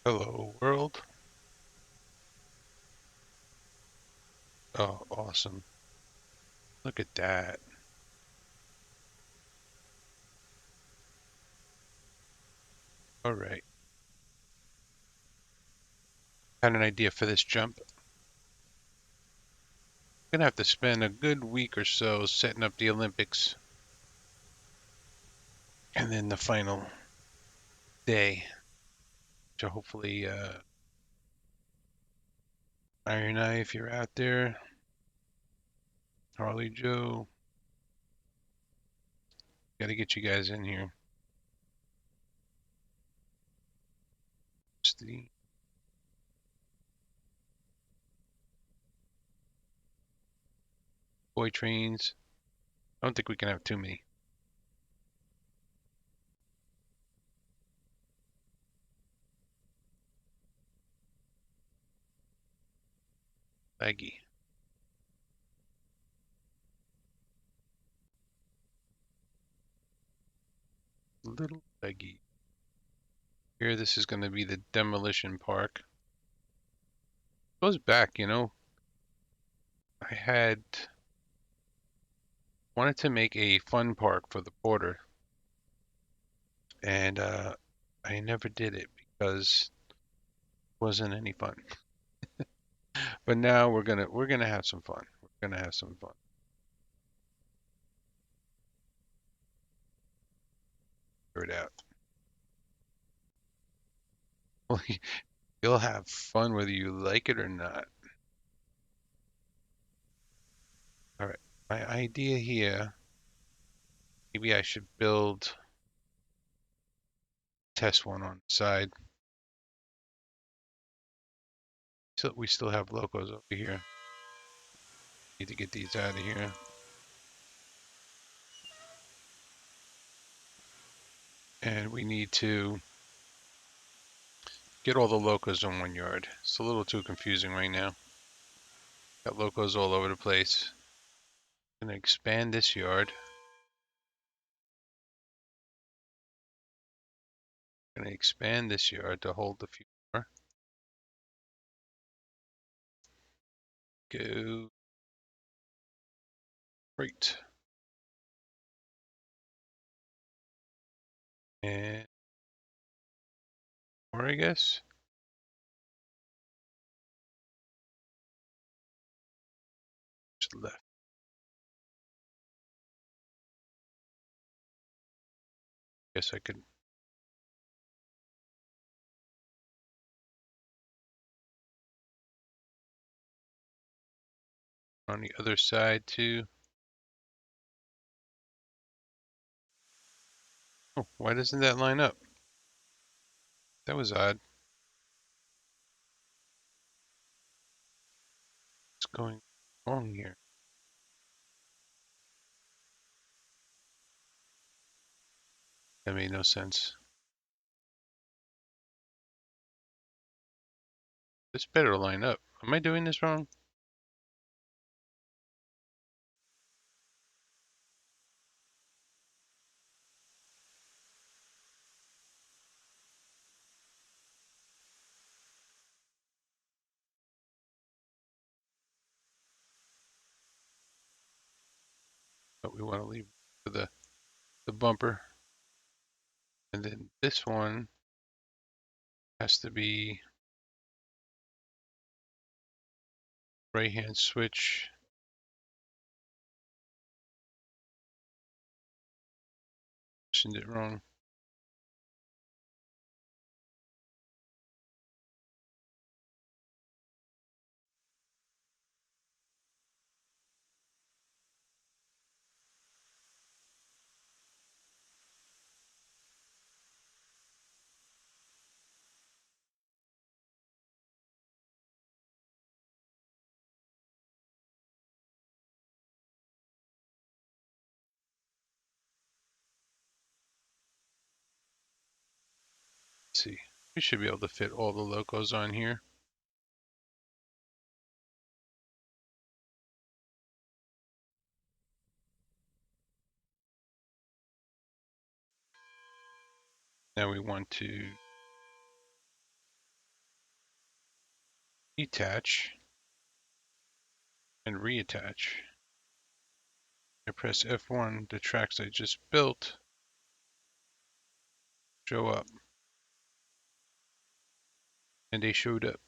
Hello, world. Oh, awesome. Look at that. All right. Had an idea for this jump. Gonna have to spend a good week or so setting up the Olympics and then the final day to hopefully Iron Eye, if you're out there, Harley Joe, gotta get you guys in here. It's the boy trains. I don't think we can have too many. Baggy. Little baggy. Here, this is gonna be the demolition park. Goes back, I had wanted to make a fun park for the porter, and I never did it because it wasn't any fun. But now we're gonna have some fun. We're gonna have some fun. Figure it out. Well, you'll have fun whether you like it or not. All right. My idea here, maybe I should build test one on the side. So we still have locos over here. Need to get these out of here. And we need to get all the locos in one yard. It's a little too confusing right now. Got locos all over the place. Gonna expand this yard. Gonna expand this yard to hold a few more. Go right. And more, I guess. Just left. Guess I could. On the other side too. Oh, why doesn't that line up? That was odd. What's going wrong here? That made no sense. This better line up. Am I doing this wrong? But we want to leave for the bumper. And then this one has to be right hand switch. Positioned it wrong. Let's see. We should be able to fit all the locos on here. Now we want to detach, and reattach. I press F1, the tracks I just built show up. And they showed up.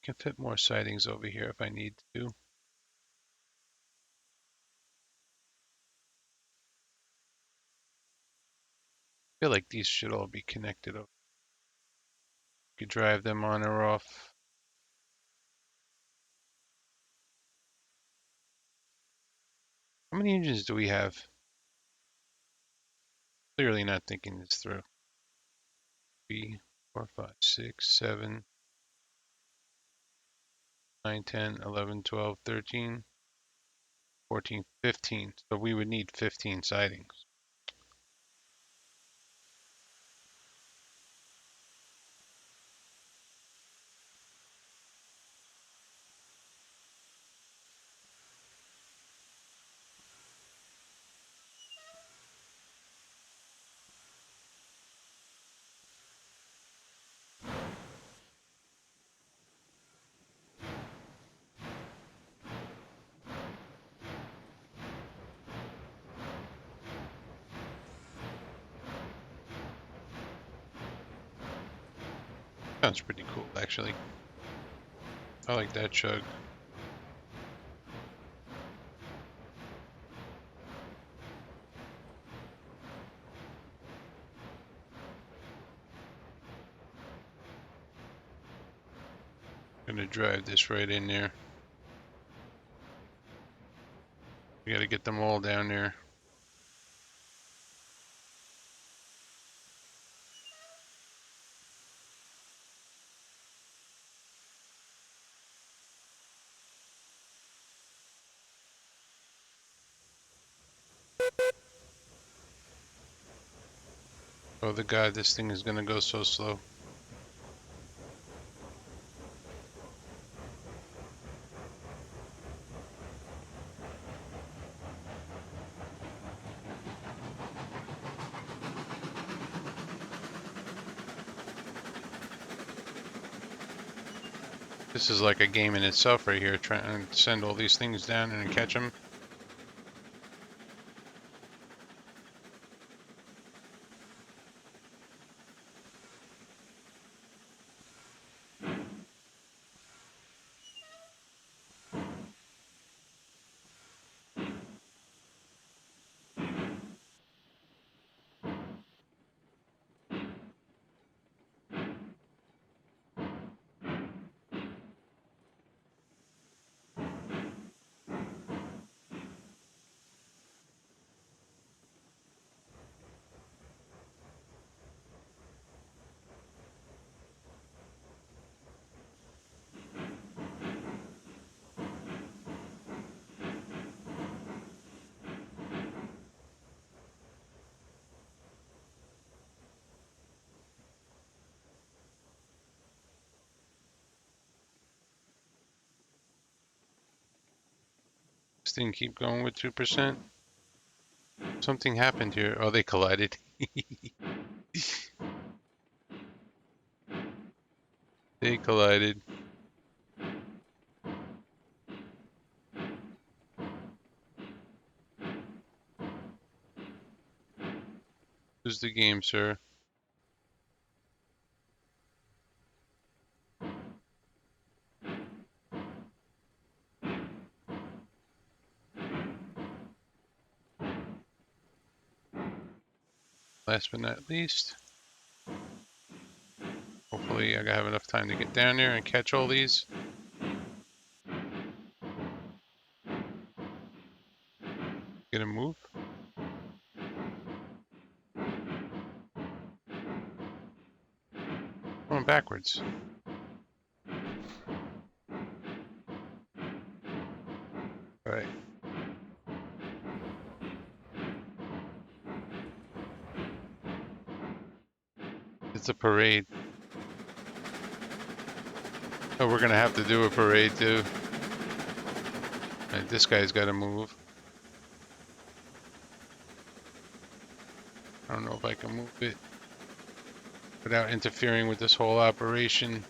Can fit more sidings over here if I need to. I feel like these should all be connected up. You could drive them on or off. How many engines do we have? Clearly not thinking this through. 3, 4, 5, 6, 7, 9, 10, 11, 12, 13, 14, 15. So we would need 15 sidings. Sounds pretty cool, actually. I like that chug. Gonna drive this right in there. We gotta get them all down there. Oh, the god, this thing is gonna go so slow. This is like a game in itself right here, trying to send all these things down and catch them. This thing keep going with 2%. Something happened here. Oh, they collided. They collided. This is the game, sir. Last but not least, hopefully I have enough time to get down there and catch all these. Get a move. Going backwards. All right. It's a parade. Oh, we're gonna have to do a parade too. Right, this guy's got to move. I don't know if I can move it without interfering with this whole operation.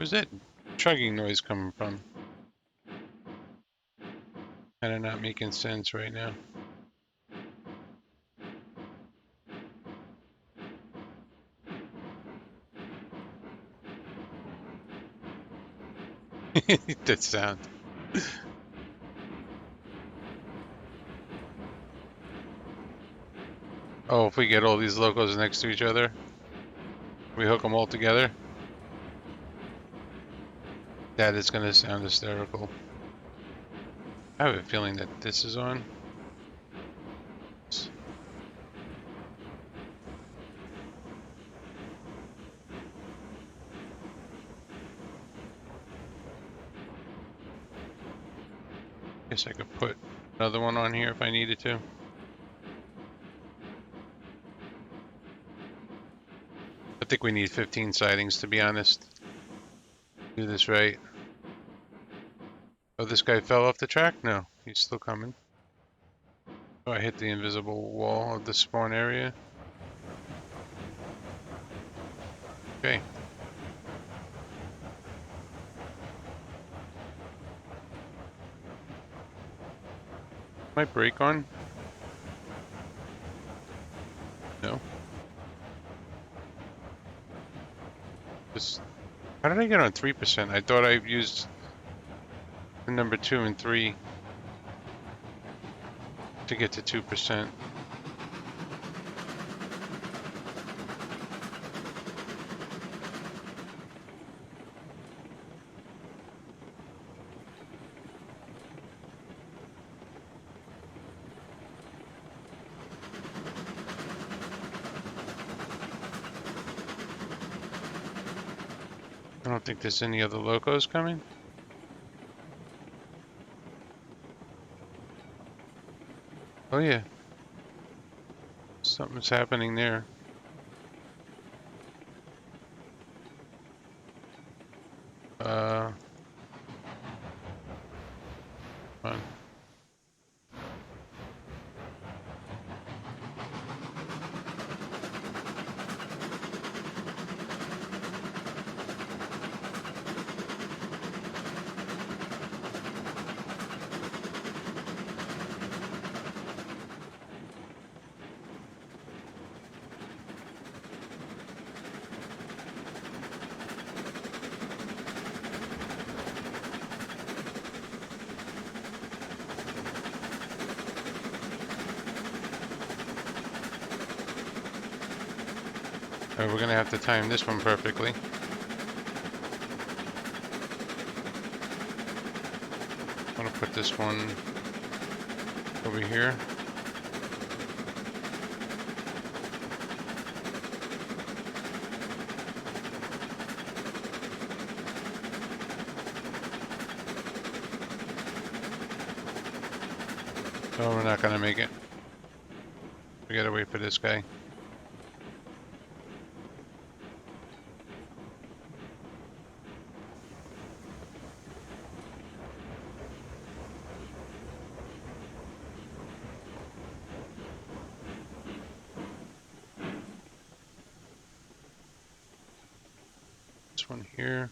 Where's that chugging noise coming from? Kinda not making sense right now. That sound. Oh, if we get all these locos next to each other, we hook them all together, that is gonna sound hysterical. I have a feeling that this is on. Guess I could put another one on here if I needed to. I think we need 15 sightings, to be honest. Do this right. Oh, this guy fell off the track? No, he's still coming. Oh, I hit the invisible wall of the spawn area. Okay. My brake on? No. Just, how did I get on 3%? I thought I used the number 2 and 3 to get to 2%. I don't think there's any other locos coming. Oh yeah, something's happening there. Uh, Come on. We're gonna have to time this one perfectly. I'm gonna put this one over here. Oh, we're not gonna make it. We gotta wait for this guy. This one here.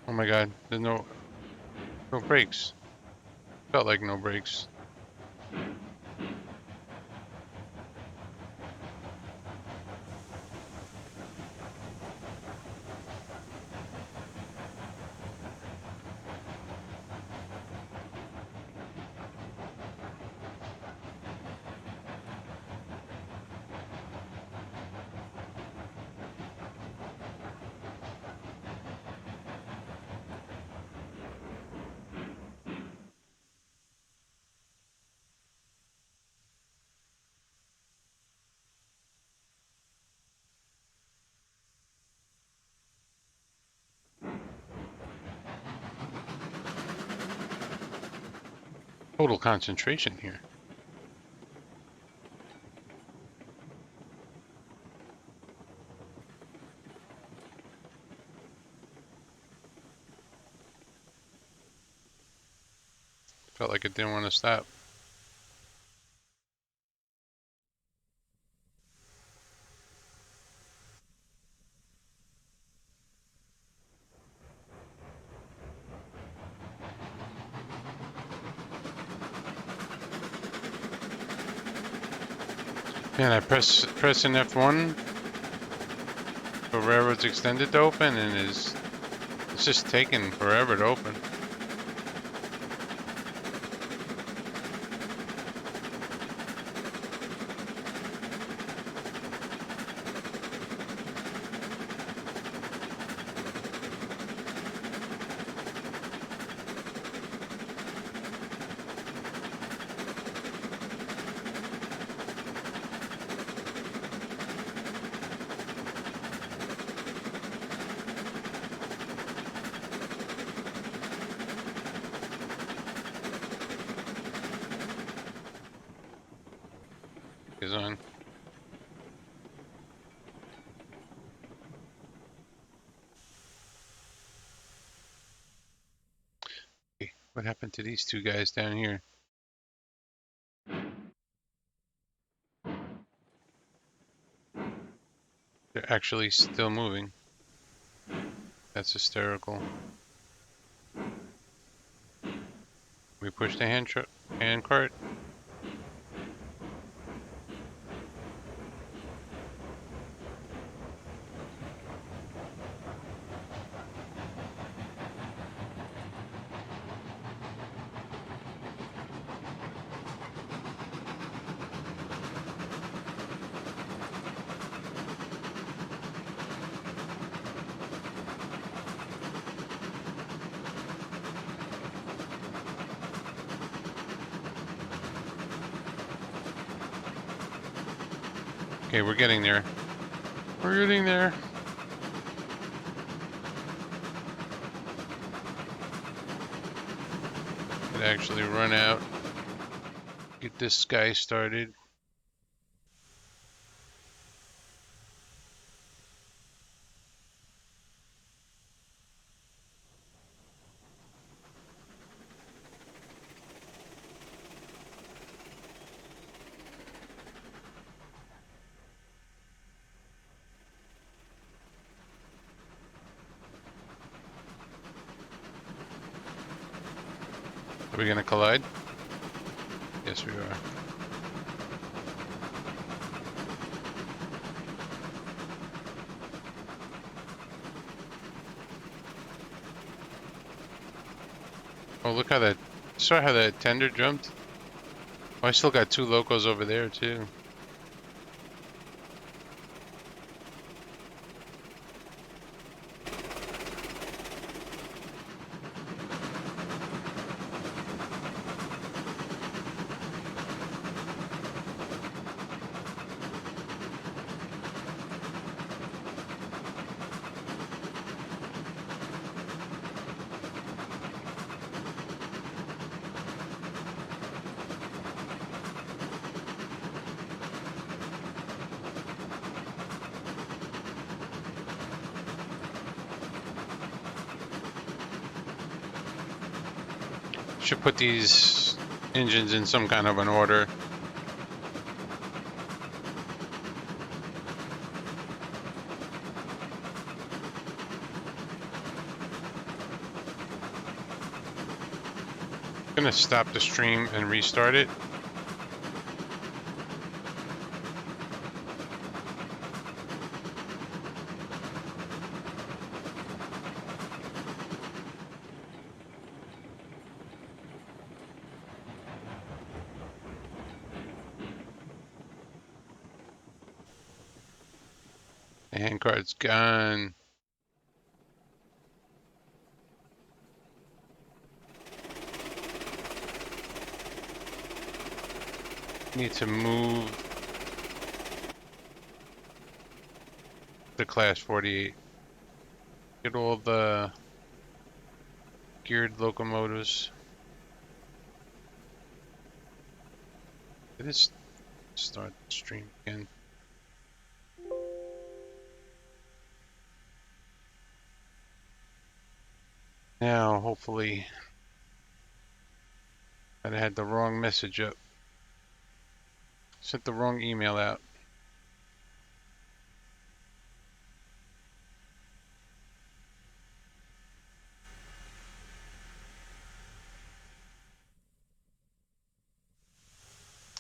Oh my god, there's no brakes. Felt like no brakes. Total concentration here. Felt like it didn't want to stop. Man, I pressing F1 for railroads extended to open, and it's just taking forever to open. Is on. Hey, what happened to these two guys down here? They're actually still moving. That's hysterical. We push the hand cart. Okay, we're getting there. We're getting there. Could actually run out. Get this guy started. Are we gonna collide? Yes, we are. Oh, look how that. Saw how that tender jumped? Oh, I still got two locos over there too. Should put these engines in some kind of an order. Gonna stop the stream and restart it. The handcard's gone. Need to move the class 48. Get all the geared locomotives. It is start the stream again. Now, hopefully, And I had the wrong message up. Sent the wrong email out.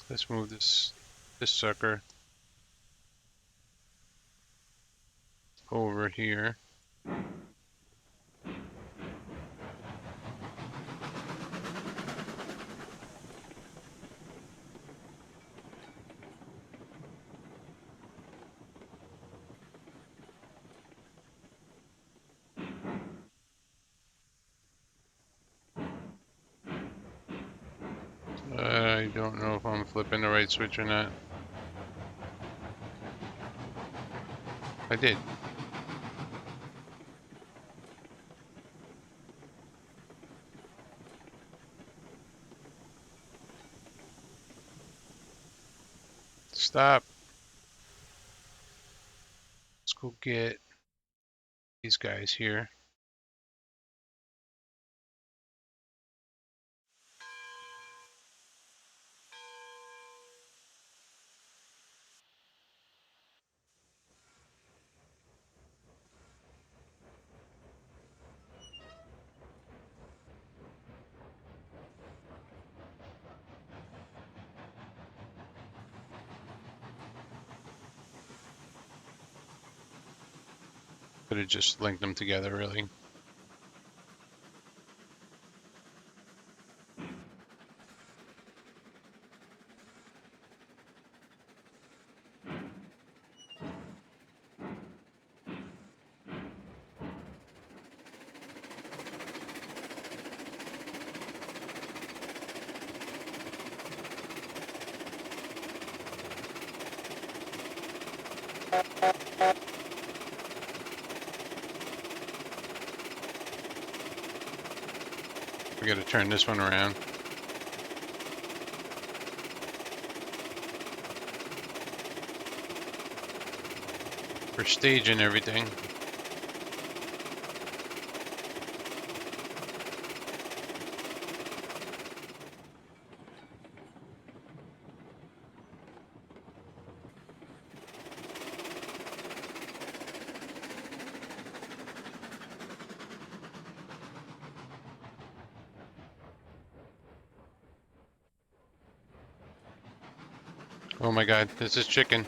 Let's move this sucker over here. I don't know if I'm flipping the right switch or not. I did. Stop. Let's go get these guys here. Could have just linked them together, really. We got to turn this one around. For staging everything. Oh my god, this is chicken.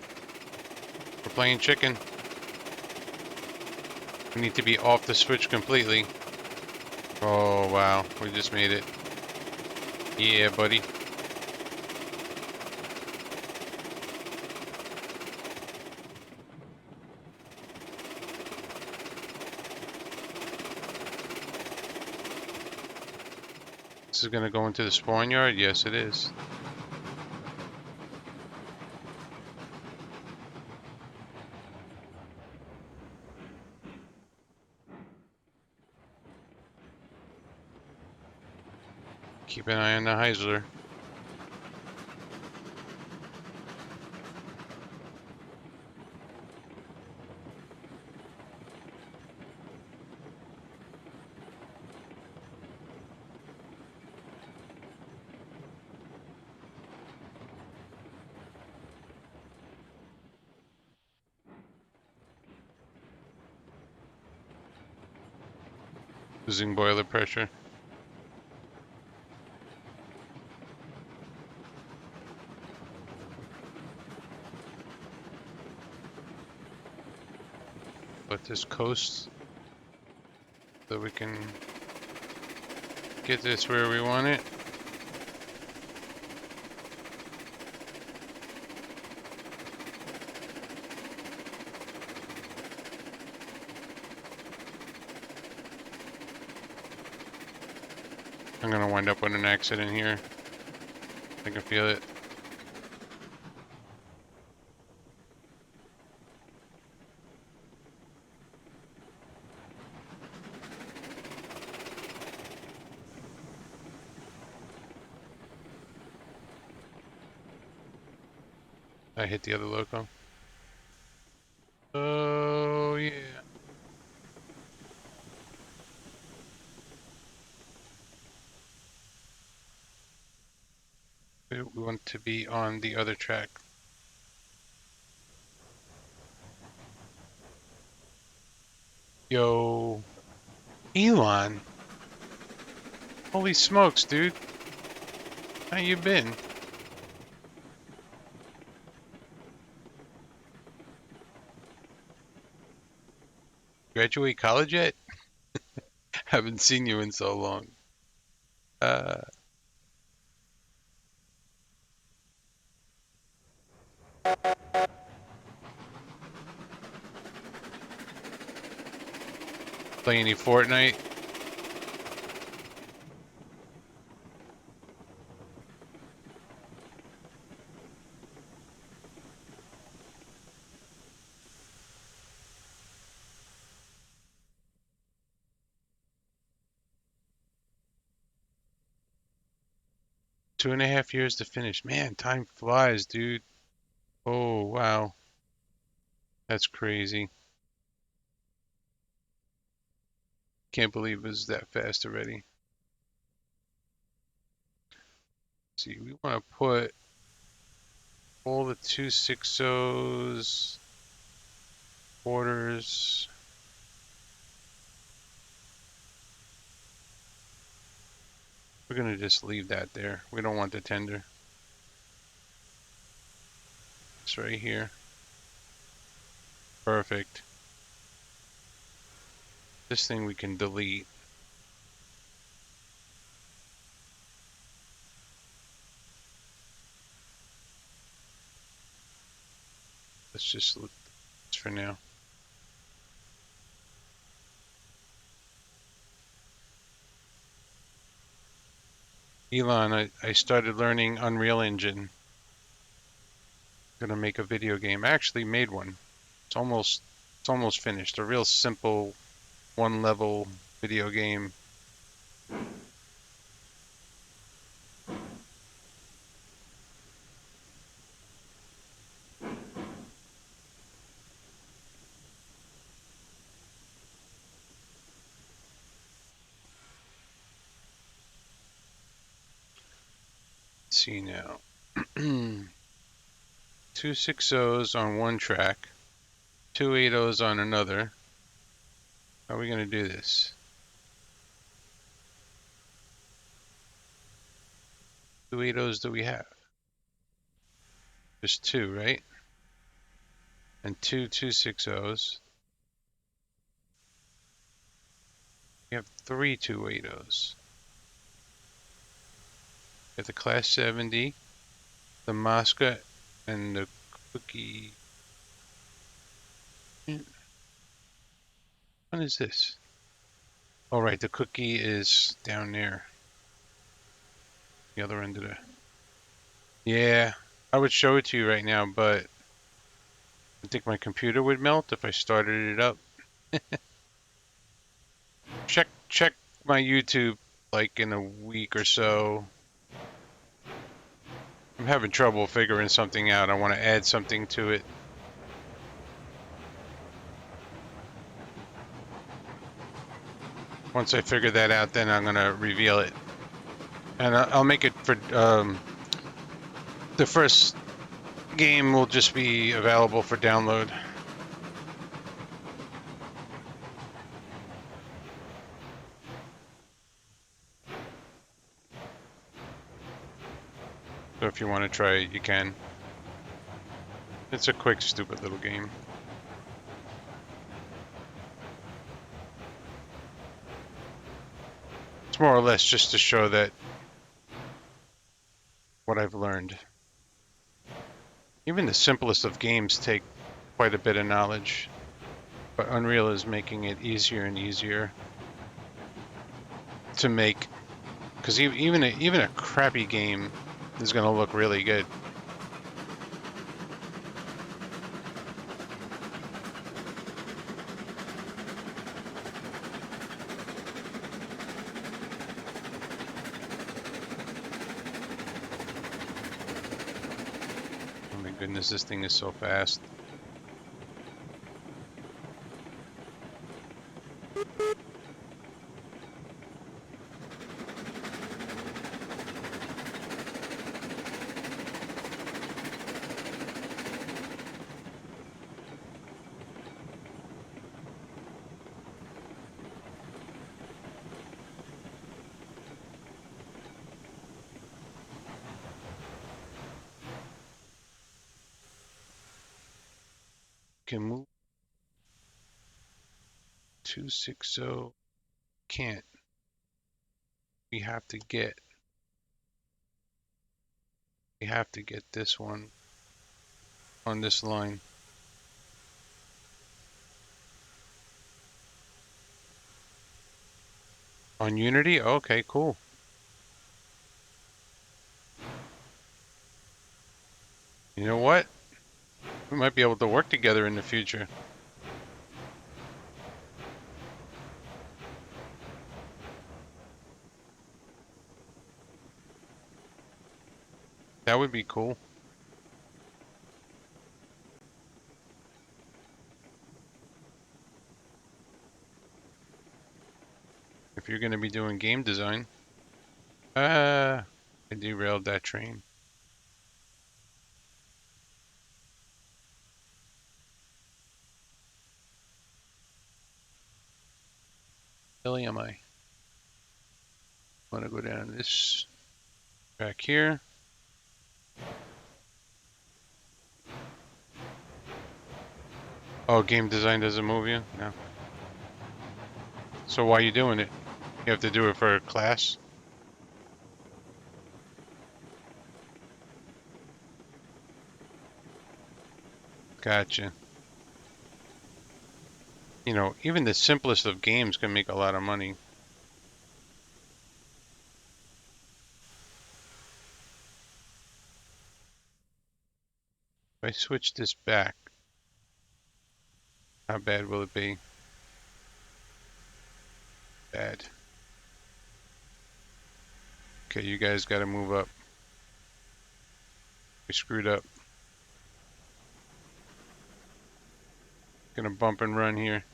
We're playing chicken. We need to be off the switch completely. Oh wow, we just made it. Yeah, buddy. This is gonna go into the spawn yard? Yes, it is. Keep an eye on the Heisler. Losing boiler pressure. Let this coast so we can get this where we want it. I'm gonna wind up with an accident here. I can feel it. I hit the other loco. Oh yeah. We want to be on the other track. Yo, Elon. Holy smokes, dude. How you been? Graduate college yet? Haven't seen you in so long. Uh, Play any Fortnite? 2.5 years to finish. Man, time flies, dude. Oh, wow. That's crazy. Can't believe it was that fast already. See, we want to put all the 260s, quarters. We're going to just leave that there. We don't want the tender. It's right here. Perfect. This thing we can delete. Let's just look for now. Elon, I started learning Unreal Engine. Gonna make a video game. I actually made one. It's almost finished. A real simple one level video game. Let's see now. 260s on one track, 280s on another. How are we gonna do this? 280s do we have? Just two, right? And two 260s. We have three 280s. We have the Class 70, the Mosca, and the Cookie. What is this? Oh, right, the Cookie is down there. The other end of the... Yeah, I would show it to you right now, but I think my computer would melt if I started it up. Check my YouTube like in a week or so. I'm having trouble figuring something out. I want to add something to it. Once I figure that out, then I'm gonna reveal it, and I'll make it for the first game will just be available for download. So if you want to try it, you can. It's a quick, stupid little game. It's more or less just to show that what I've learned. Even the simplest of games take quite a bit of knowledge, but Unreal is making it easier and easier to make. Because even a crappy game is going to look really good. Oh my goodness, this thing is so fast. can move 260. Can't. We have to get. We have to get this one on this line. On Unity? Okay, cool. You know what? We might be able to work together in the future. That would be cool. If you're going to be doing game design. I derailed that train. Silly am I? I want to go down this track here. Oh, game design doesn't move you? No. So why are you doing it? You have to do it for a class? Gotcha. You know, even the simplest of games can make a lot of money. If I switch this back, how bad will it be? Bad. Okay, you guys got to move up. We screwed up. Gonna bump and run here.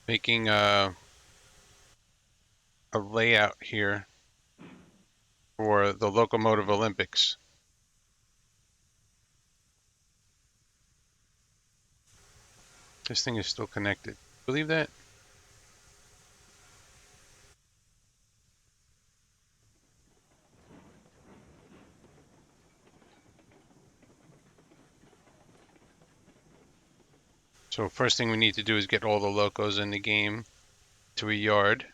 Making a layout here for the Locomotive Olympics. This thing is still connected. Believe that? So first thing we need to do is get all the locos in the game to a yard.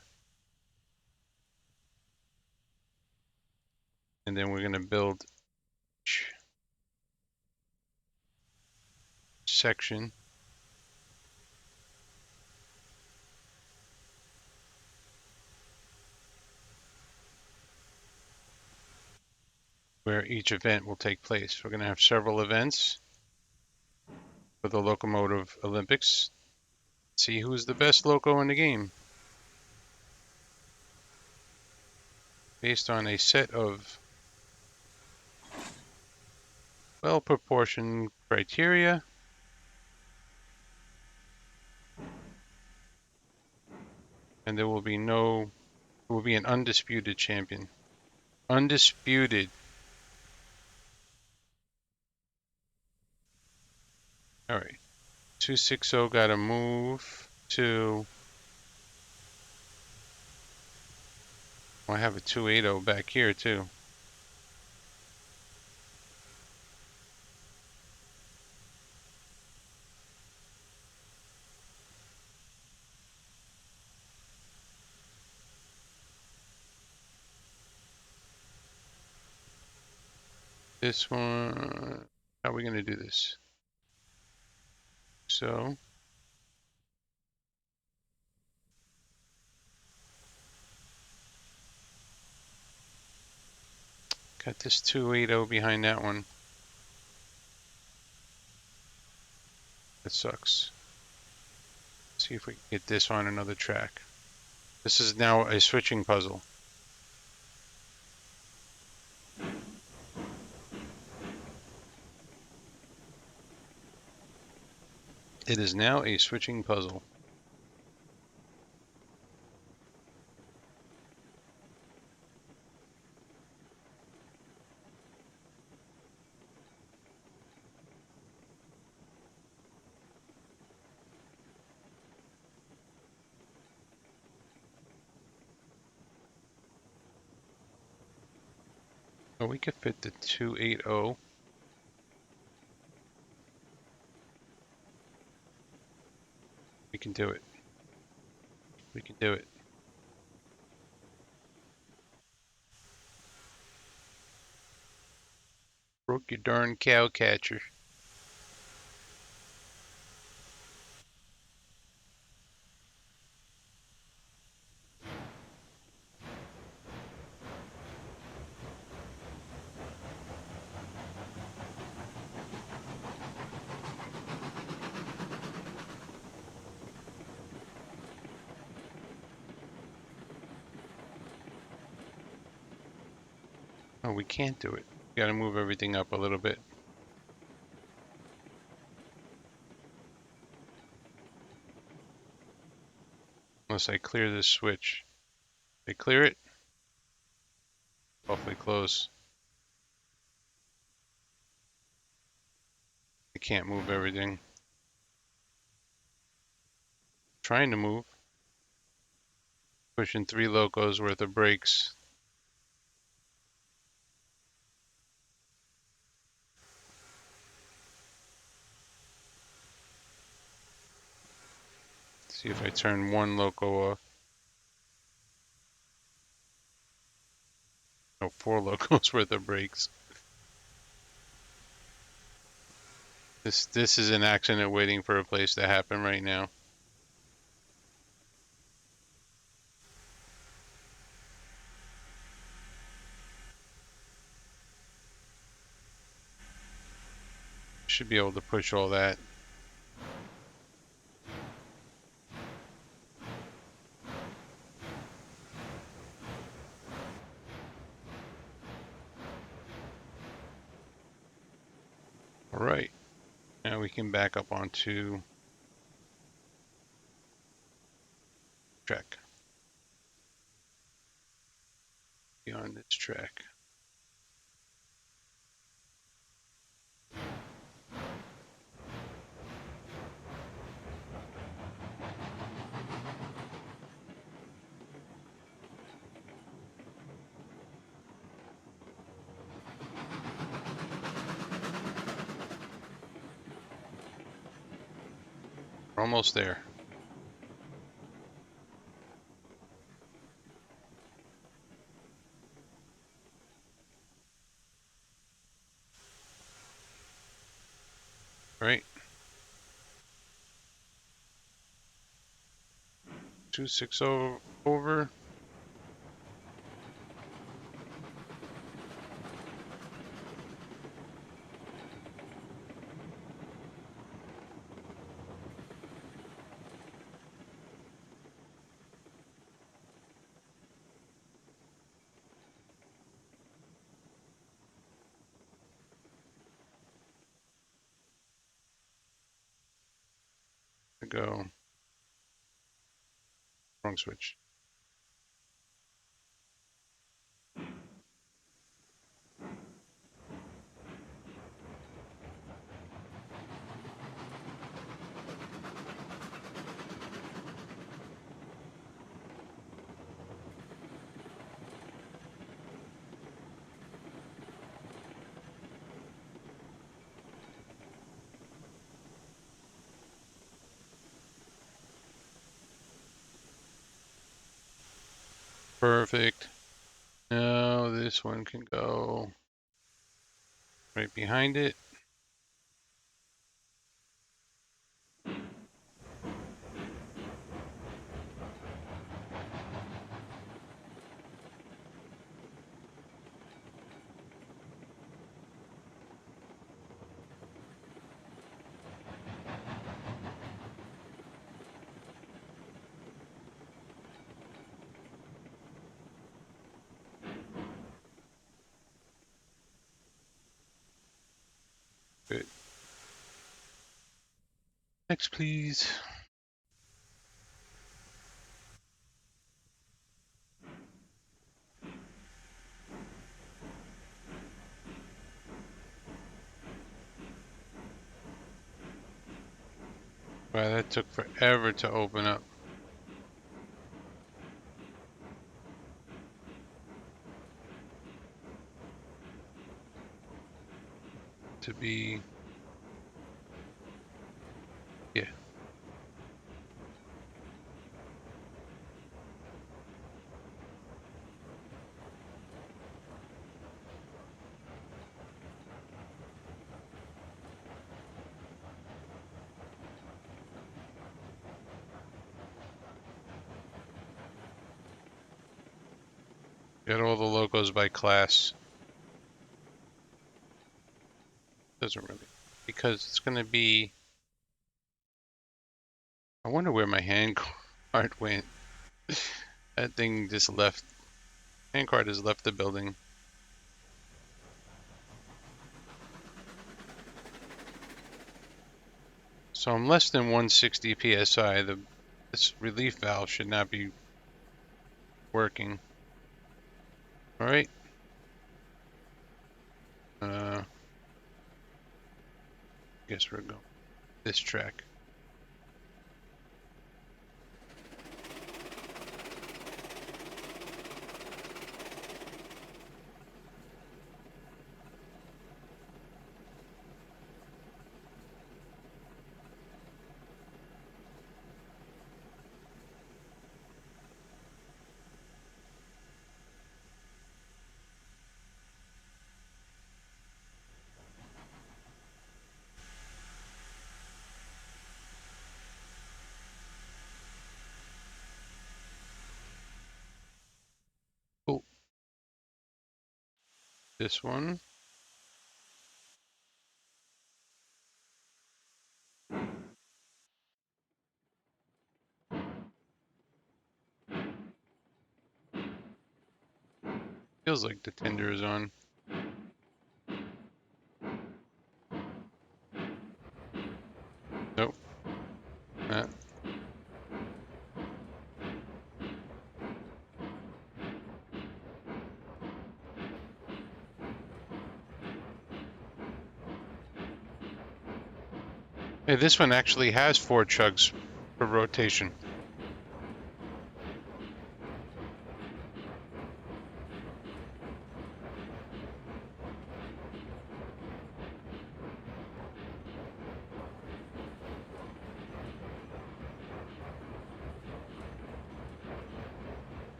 And then we're going to build section. Where each event will take place. We're going to have several events for the Locomotive Olympics. See who's the best loco in the game. Based on a set of well-proportioned criteria. And there will be an undisputed champion. Undisputed. All right. 260 got to move to. I have a 280 back here too. This one, how are we going to do this? So, got this 280 behind that one. That sucks. Let's see if we can get this on another track. This is now a switching puzzle. It is now a switching puzzle. Oh, we could fit the 280. We can do it. We can do it. Broke your darn cow catcher. Oh, we can't do it. We gotta move everything up a little bit. Unless I clear this switch. They clear it? Awfully close. I can't move everything. Trying to move. Pushing 3 locos worth of brakes. See if I turn 1 loco off. No, 4 locos worth of brakes. This is an accident waiting for a place to happen right now. Should be able to push all that. All right. Now we can back up onto track. Beyond this track. We're almost there. Right. 260 over. To go. Wrong switch. Perfect. Now this one can go right behind it. Good. Next, please. Wow, that took forever to open up. to be, yeah. Got all the logos by class. Doesn't really, because it's going to be, I wonder where my hand card went. That thing just left, hand card has left the building. So I'm less than 160 psi. This relief valve should not be working. All right. Guess we're going this track. Oh, this one. Feels like the tender is on. Nope. Not. Hey, this one actually has 4 chugs per rotation.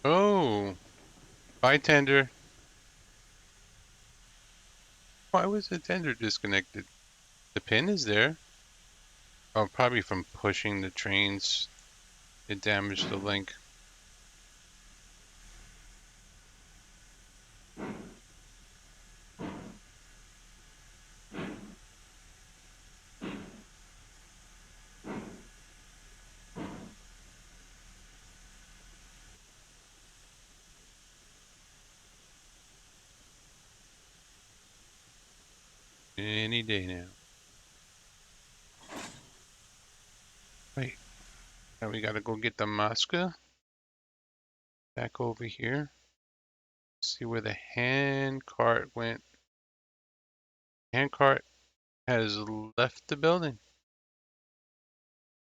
Oh, bye tender. Why was the tender disconnected? The pin is there. Oh, probably from pushing the trains. It damaged the link. Any day now. Wait, now we gotta go get the Masca. Back over here. See where the hand cart went. Hand cart has left the building.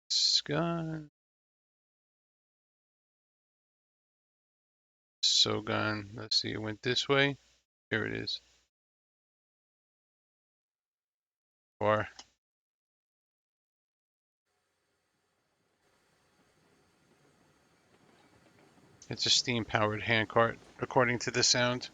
It's gone. So gone. Let's see, it went this way. Here it is. Or it's a steam powered hand cart, according to the sound.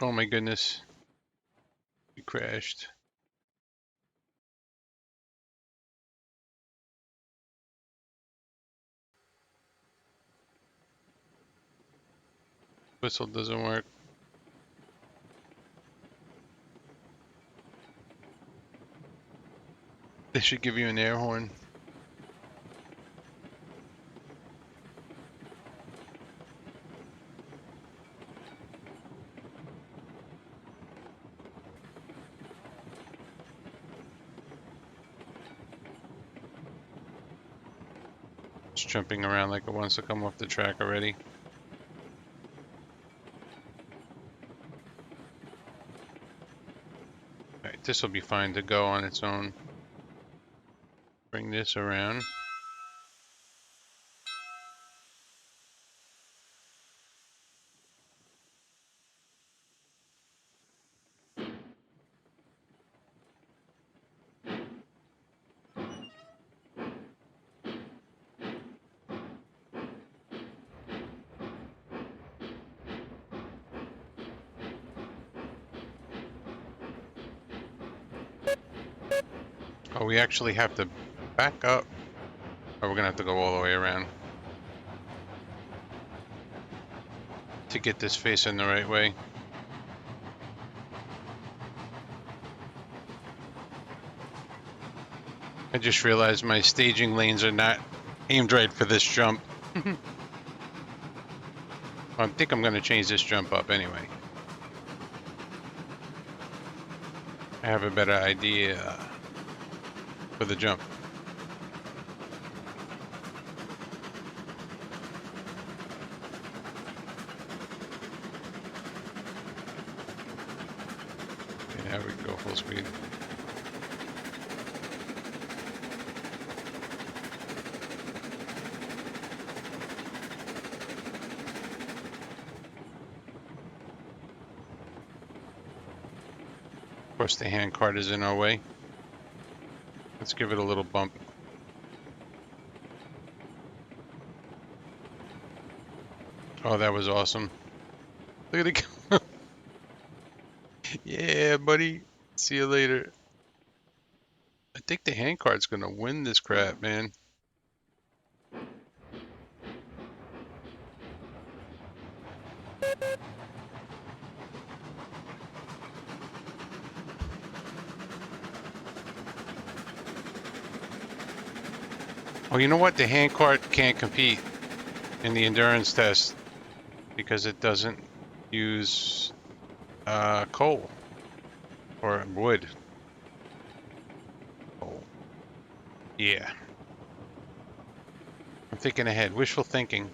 Oh my goodness. We crashed. Whistle doesn't work. They should give you an air horn. It's jumping around like it wants to come off the track already. All right, this will be fine to go on its own. Bring this around. Oh, we actually have to back up. Or we're gonna have to go all the way around to get this facing the right way. I just realized my staging lanes are not aimed right for this jump. I think I'm gonna change this jump up anyway. I have a better idea for the jump. Okay, now we can go full speed. Of course, the handcart is in our way. Let's give it a little bump. Oh, that was awesome. Look at it go. Yeah, buddy. See you later. I think the handcart's gonna win this crap, man. Oh, you know what? The handcart can't compete in the endurance test because it doesn't use coal or wood. Coal. Yeah. I'm thinking ahead. Wishful thinking.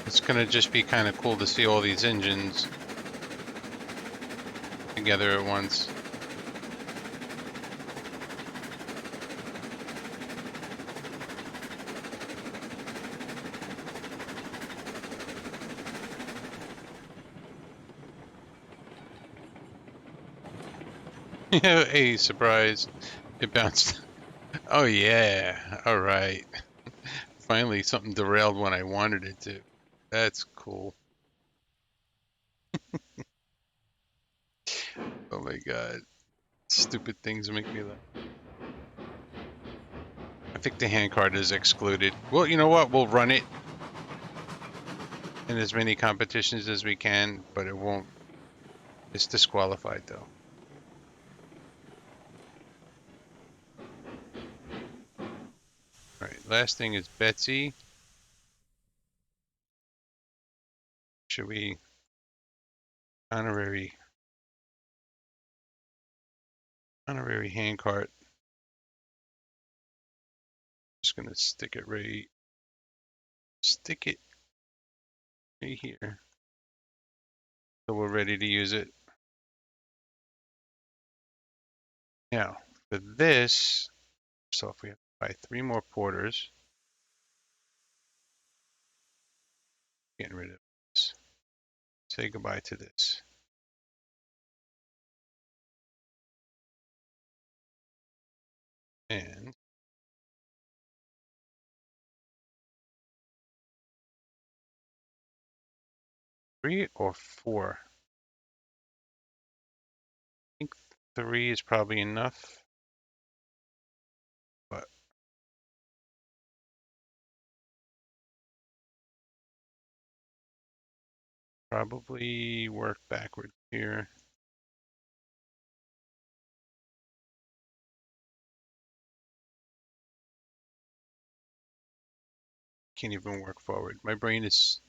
It's gonna just be kind of cool to see all these engines together at once. Hey, surprise. It bounced. Oh yeah. All right. Finally, something derailed when I wanted it to. That's cool. Oh my god. Stupid things make me laugh. I think the handcart is excluded. Well, you know what? We'll run it in as many competitions as we can, but it won't. It's disqualified though. All right. Last thing is Betsy. Should we honorary handcart? Just gonna stick it right here. So we're ready to use it. Now, for this, so if we have to buy 3 more porters, getting rid of this. Say goodbye to this. And 3 or 4? I think 3 is probably enough, but probably work backwards here. Can't even work forward. My brain is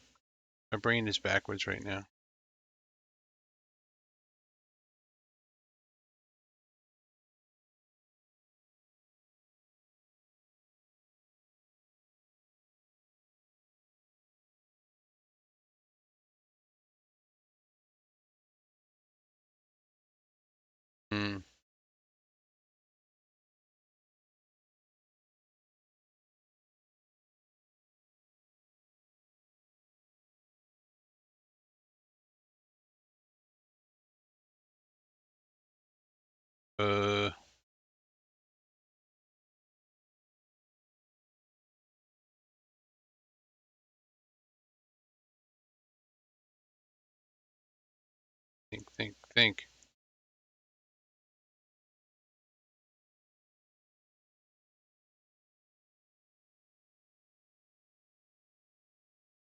backwards right now. Hmm. Uh, think.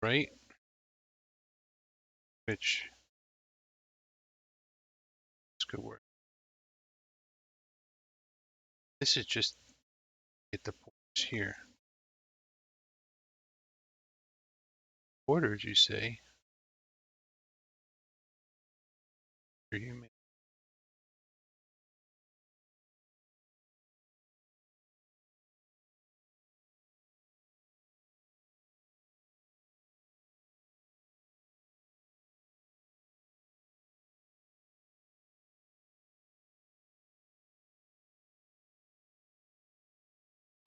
Right? Which this could work. This is just get the porters here. Porters, you say? Are you?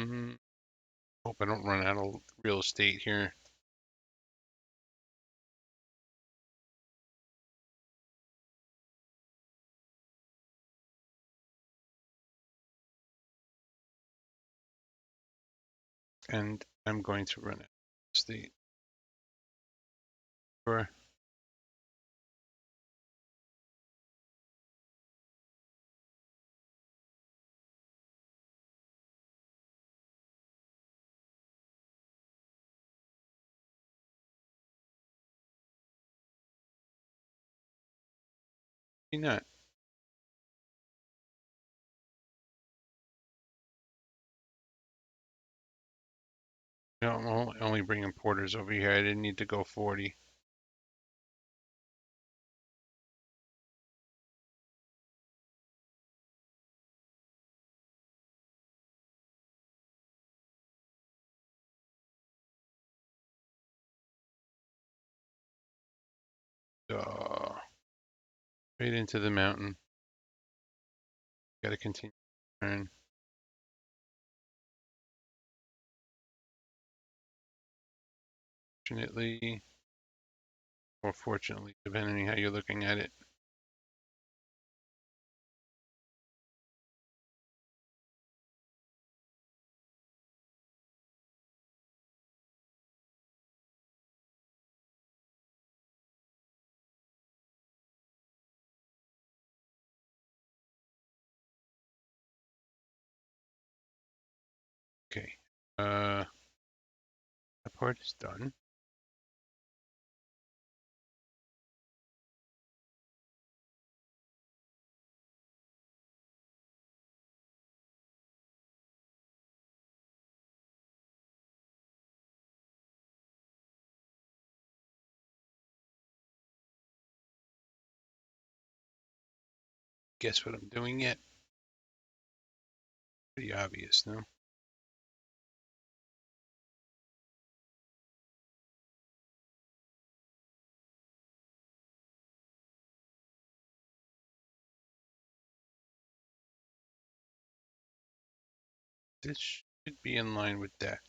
Mm, hope I don't run out of real estate here. And I'm going to run out of estate. Sure. Maybe not. No, I'm only bringing porters over here. I didn't need to go 40. Right into the mountain. Got to continue. Turn. Fortunately, or fortunately, depending on how you're looking at it. Okay. That part is done. Guess what I'm doing yet? Pretty obvious, no? This should be in line with that.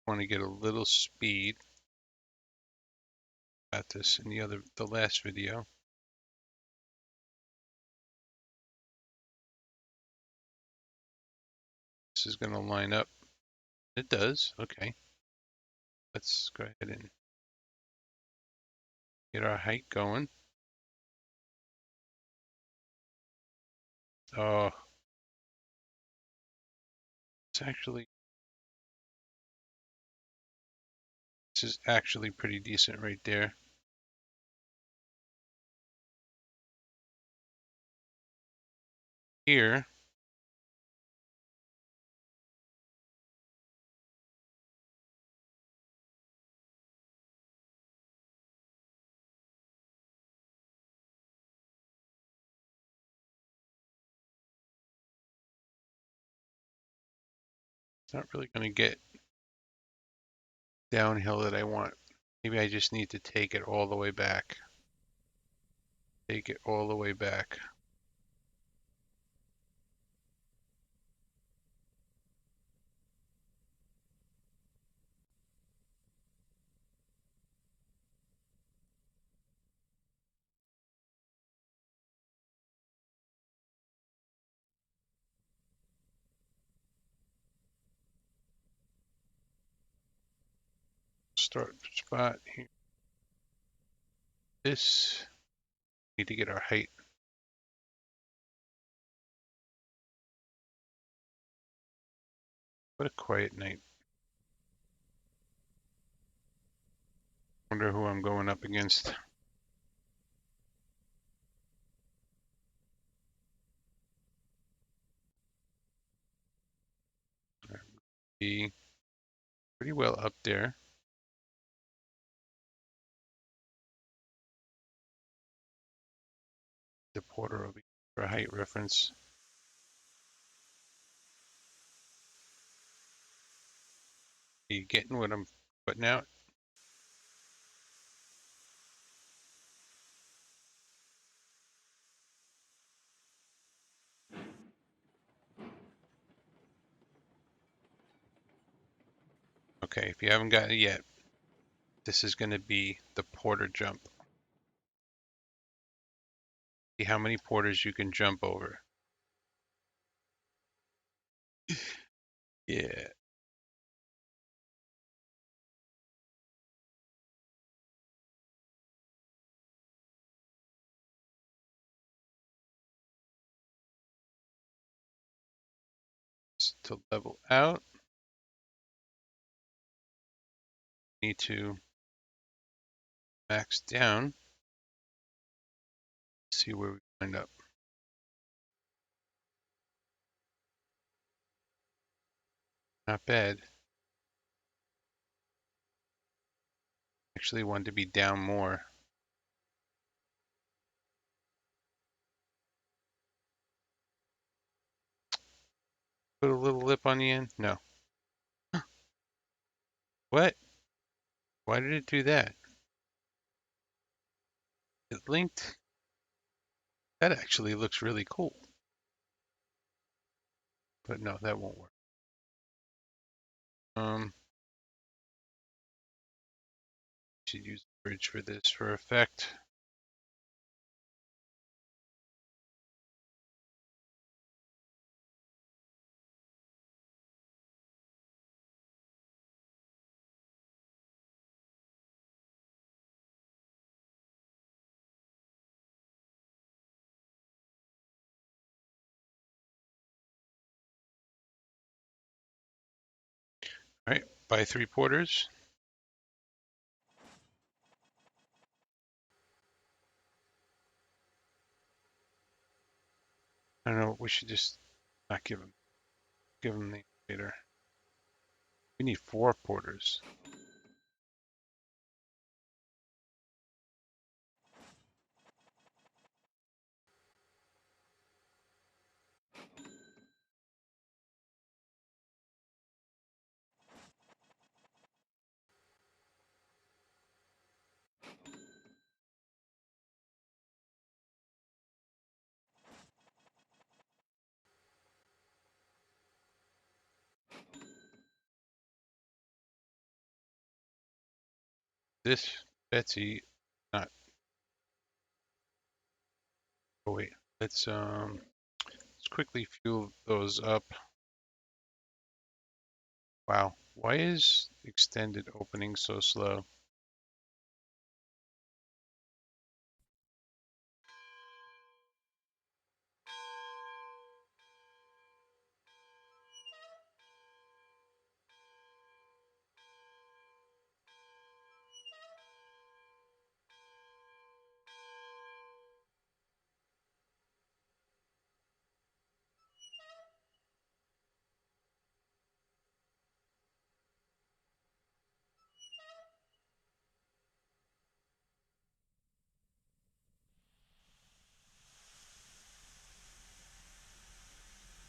Want to get a little speed. Got this in the last video. This is going to line up. It does. Okay. Let's go ahead and get our height going. Oh, this is actually pretty decent right there. Here, it's not really going to get downhill that I want. Maybe I just need to take it all the way back. Take it all the way back. Start spot here. This, need to get our height. What a quiet night. Wonder who I'm going up against. Be pretty well up there. The porter will be for height reference. Are you getting what I'm putting out? Okay, if you haven't gotten it yet, this is going to be the porter jump. See how many porters you can jump over. Yeah. To level out, need to max down, see where we wind up. Not bad. Actually want to be down more. Put a little lip on the end? No. What? Why did it do that? It linked? That actually looks really cool. But no, that won't work. Should use the bridge for this for effect. All right, by 3 porters. I don't know, we should just not give him the indicator. We need 4 porters. This Betsy, not. Oh wait, let's quickly fuel those up. Wow, why is extended opening so slow?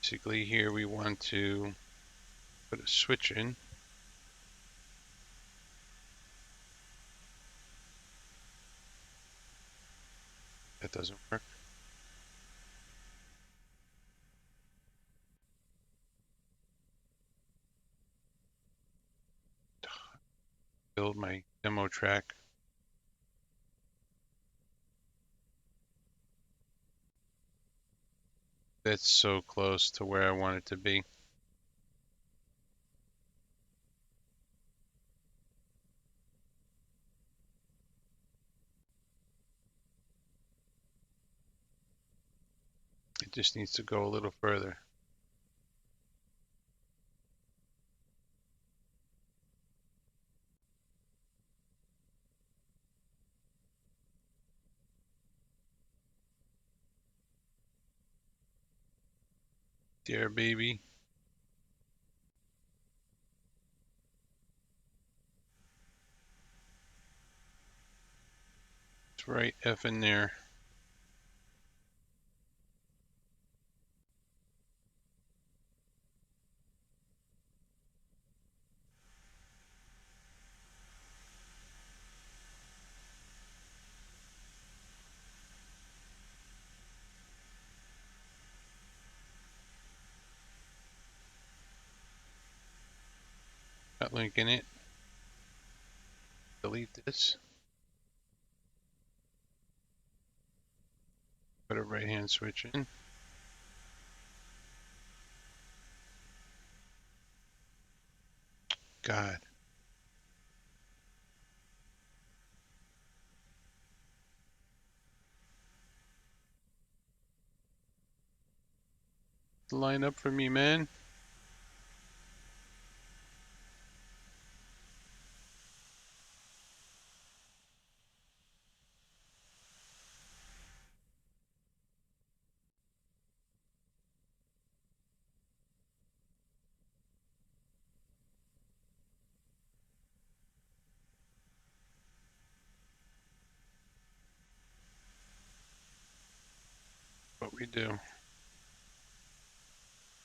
Basically here we want to put a switch in. That doesn't work. Build my demo track. That's so close to where I want it to be. It just needs to go a little further. There, baby. It's right F in there. Not linking it. Delete this. Put a right hand switch in. God. Line up for me, man. What we do.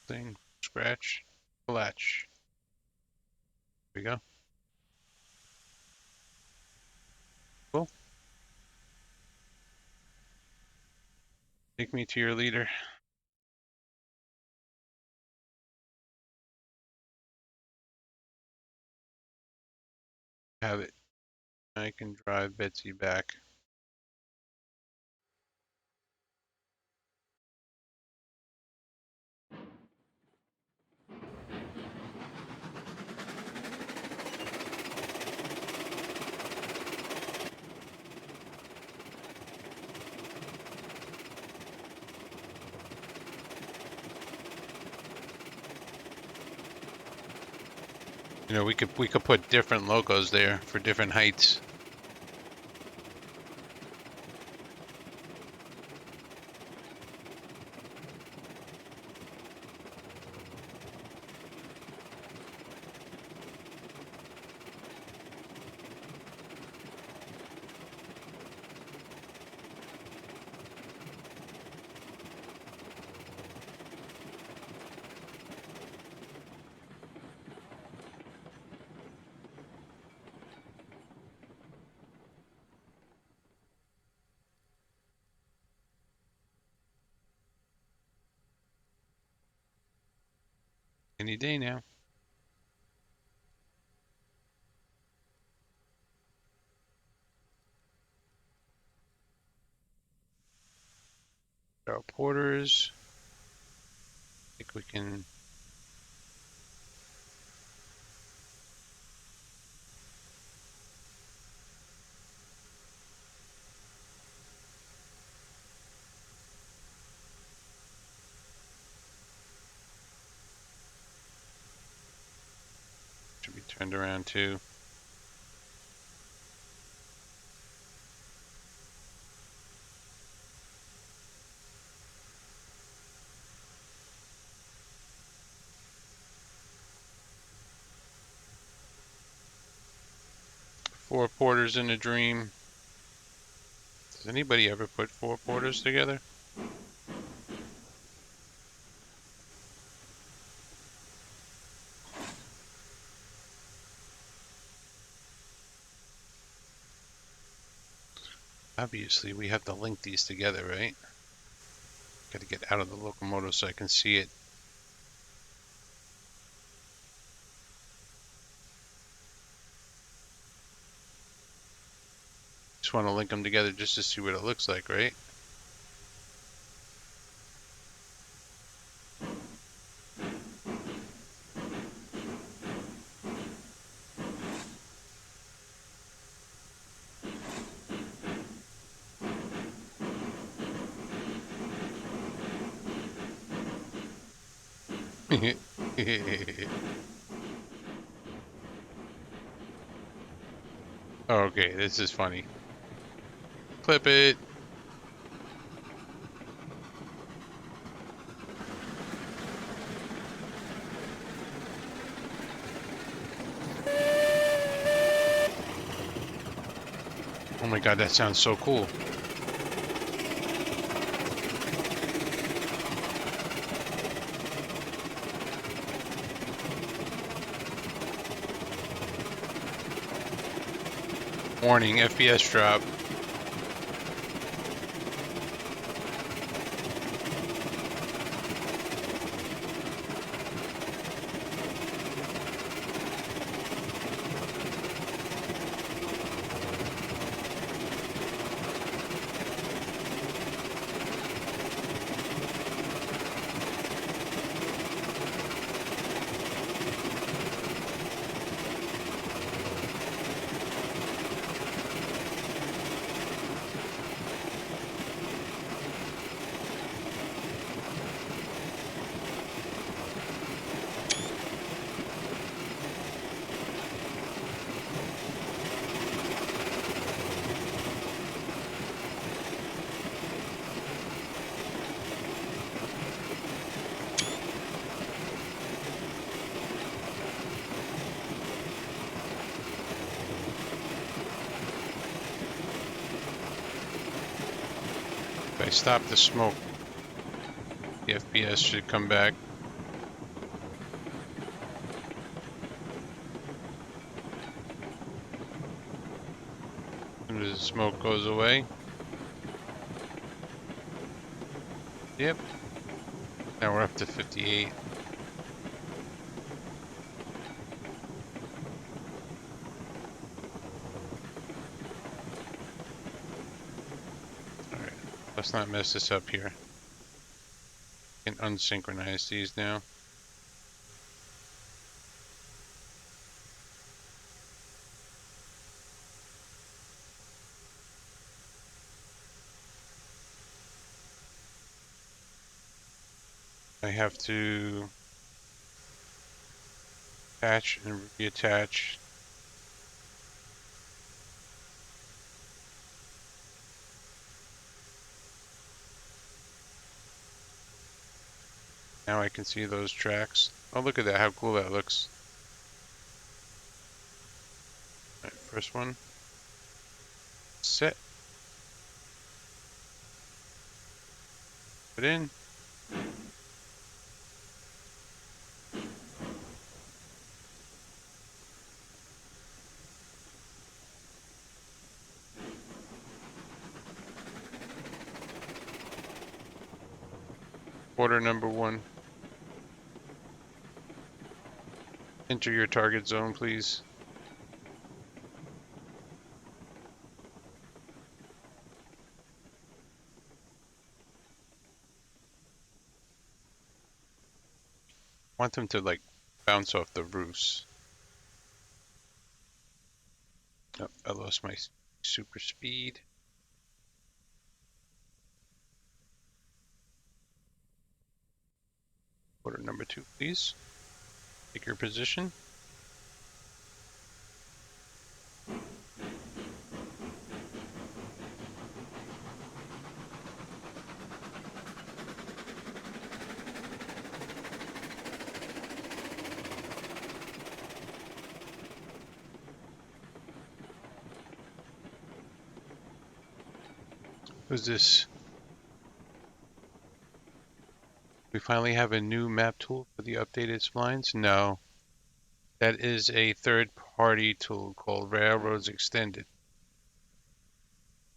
Thing. Scratch. Latch. Here we go. Cool. Take me to your leader. Have it. I can drive Betsy back. You know, we could put different locos there for different heights. Any day now. Our porters. I think we can. Should be turned around too. Four porters in a dream. Does anybody ever put four porters together? Obviously, we have to link these together, right? Got to get out of the locomotive so I can see it. Just want to link them together just to see what it looks like, right? Okay, this is funny. Clip it. Oh my god, that sounds so cool. Warning, FPS drop. If I stop the smoke, the FPS should come back. As soon as the smoke goes away. Yep. Now we're up to 58. Alright, let's not mess this up here. I can unsynchronize these now. I have to attach and reattach. Now I can see those tracks. Oh, look at that, how cool that looks. Alright, first one. Set. Put in. Order number 1. Enter your target zone, please. want them to like bounce off the roofs. Oh, I lost my super speed. Order number 2, please. Take your position. Who's this? We finally have a new map tool for the updated splines? No, that is a third-party tool called Railroads Extended.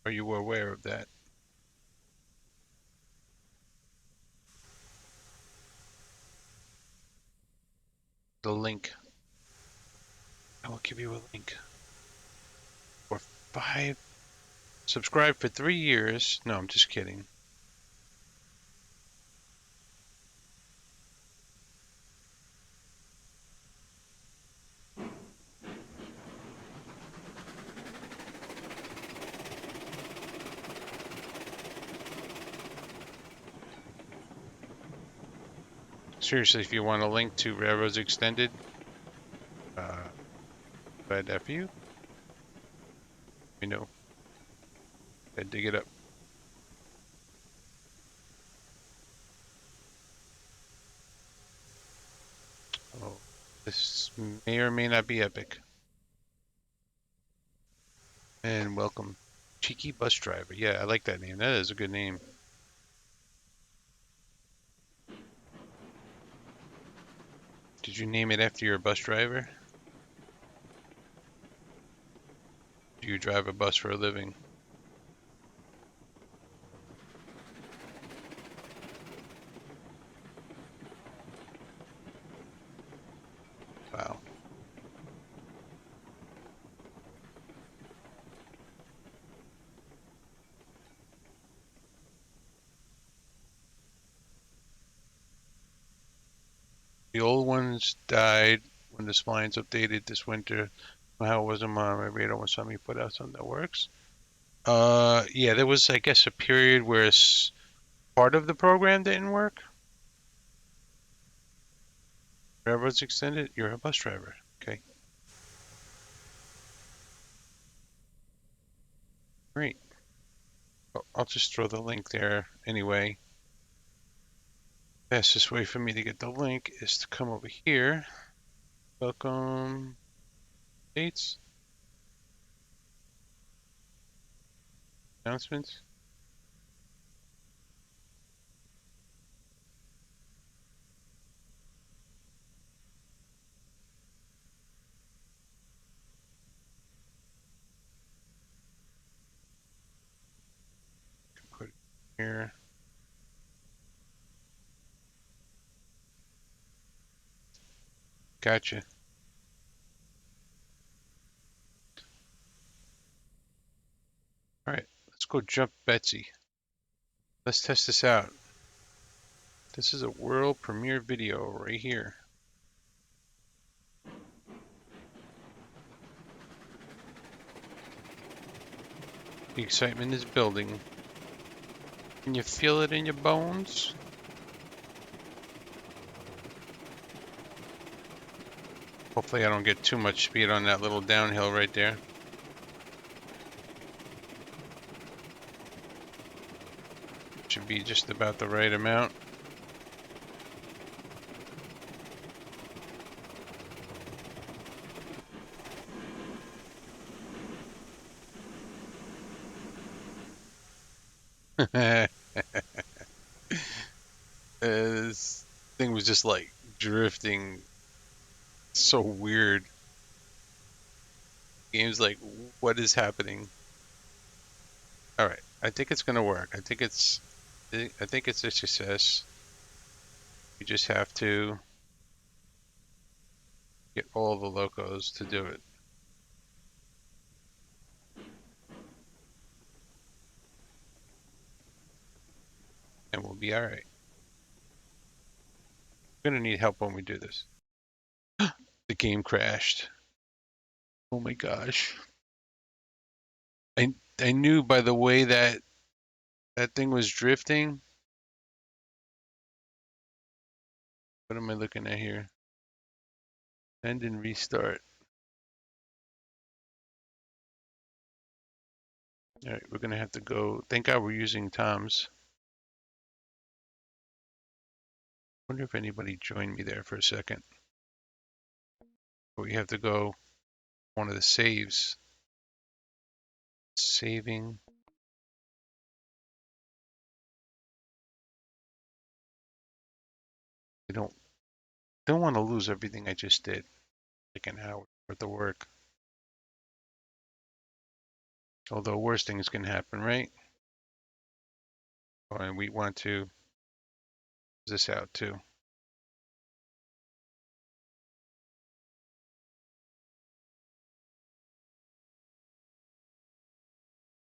Are you aware of that? The link. I will give you a link. For 5. Subscribe for 3 years. No, I'm just kidding. Seriously, if you want a link to Railroads Extended, bad F you. You know, I dig it up. Oh, this may or may not be epic. And welcome, Cheeky Bus Driver. Yeah, I like that name. That is a good name. Did you name it after your bus driver? Do you drive a bus for a living? Wow. The old ones died when the splines updated this winter. Somehow it wasn't on my radar when somebody put out something that works. Yeah, there was, I guess, a period where part of the program didn't work. Railroads Extended, you're a bus driver. Okay. Great. I'll just throw the link there anyway. Fastest way for me to get the link is to come over here. Welcome. Dates. Announcements. Put it here. Gotcha. All right, let's go jump Betsy. Let's test this out. This is a world premiere video right here. The excitement is building. Can you feel it in your bones? Hopefully I don't get too much speed on that little downhill right there. Should be just about the right amount. This thing was just like drifting so weird. Game's like, what is happening? All right, I think it's gonna work. I think it's a success. You just have to get all the locos to do it, and we'll be all right. We're gonna need help when we do this. The game crashed. Oh my gosh. I knew by the way that that thing was drifting. What am I looking at here? End and restart. All right, we're gonna have to go. Thank God we're using Tom's. Wonder if anybody joined me there for a second. We have to go one of the saves. Saving. I don't want to lose everything I just did. Like an hour worth of work. Although worse things can happen, right? Oh, and we want to this out too.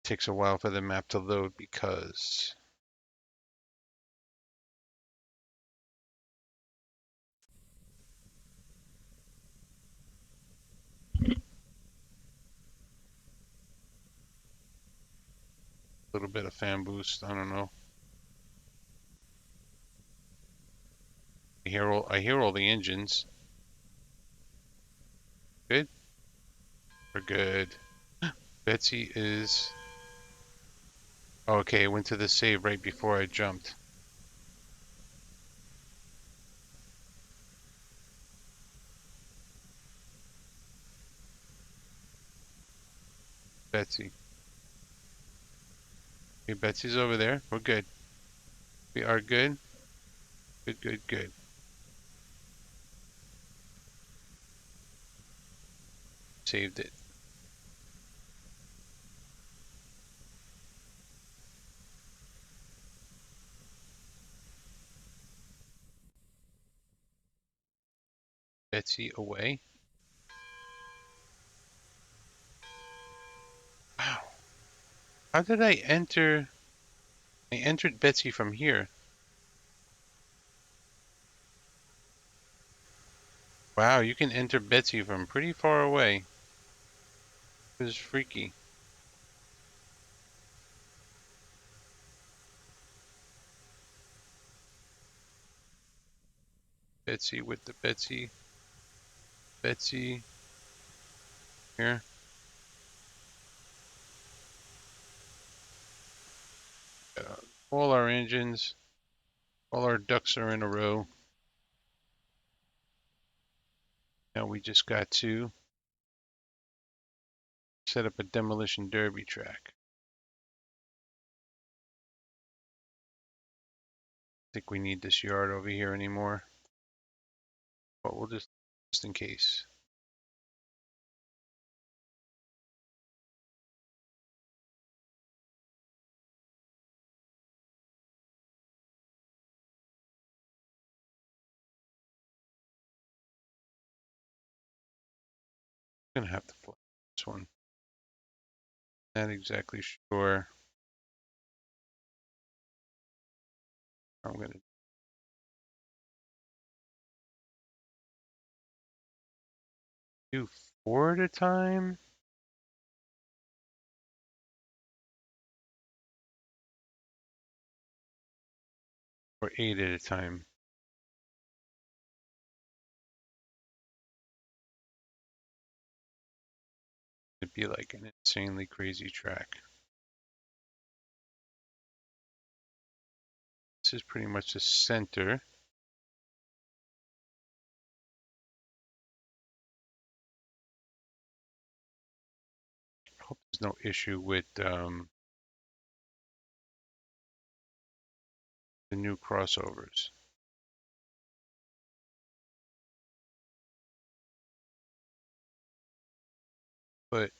Takes a while for the map to load because a little bit of fan boost. I don't know. I hear all the engines. Good. We're good. Betsy is. Oh, okay, it went to the save right before I jumped. Betsy. Okay, Betsy's over there. We're good. We are good. Good, good, good. Saved it. Betsy away. Wow. How did I enter? I entered Betsy from here. Wow, you can enter Betsy from pretty far away. This is freaky. Betsy with the Betsy. Betsy. Here. All our engines. All our ducks are in a row. Now we just got to set up a demolition derby track. I think we need this yard over here anymore, but we'll just in case. I'm gonna have to fly this one. Not exactly sure. I'm gonna do 4 at a time. Or 8 at a time. It'd be like an insanely crazy track. This is pretty much the center. Hope there's no issue with the new crossovers. But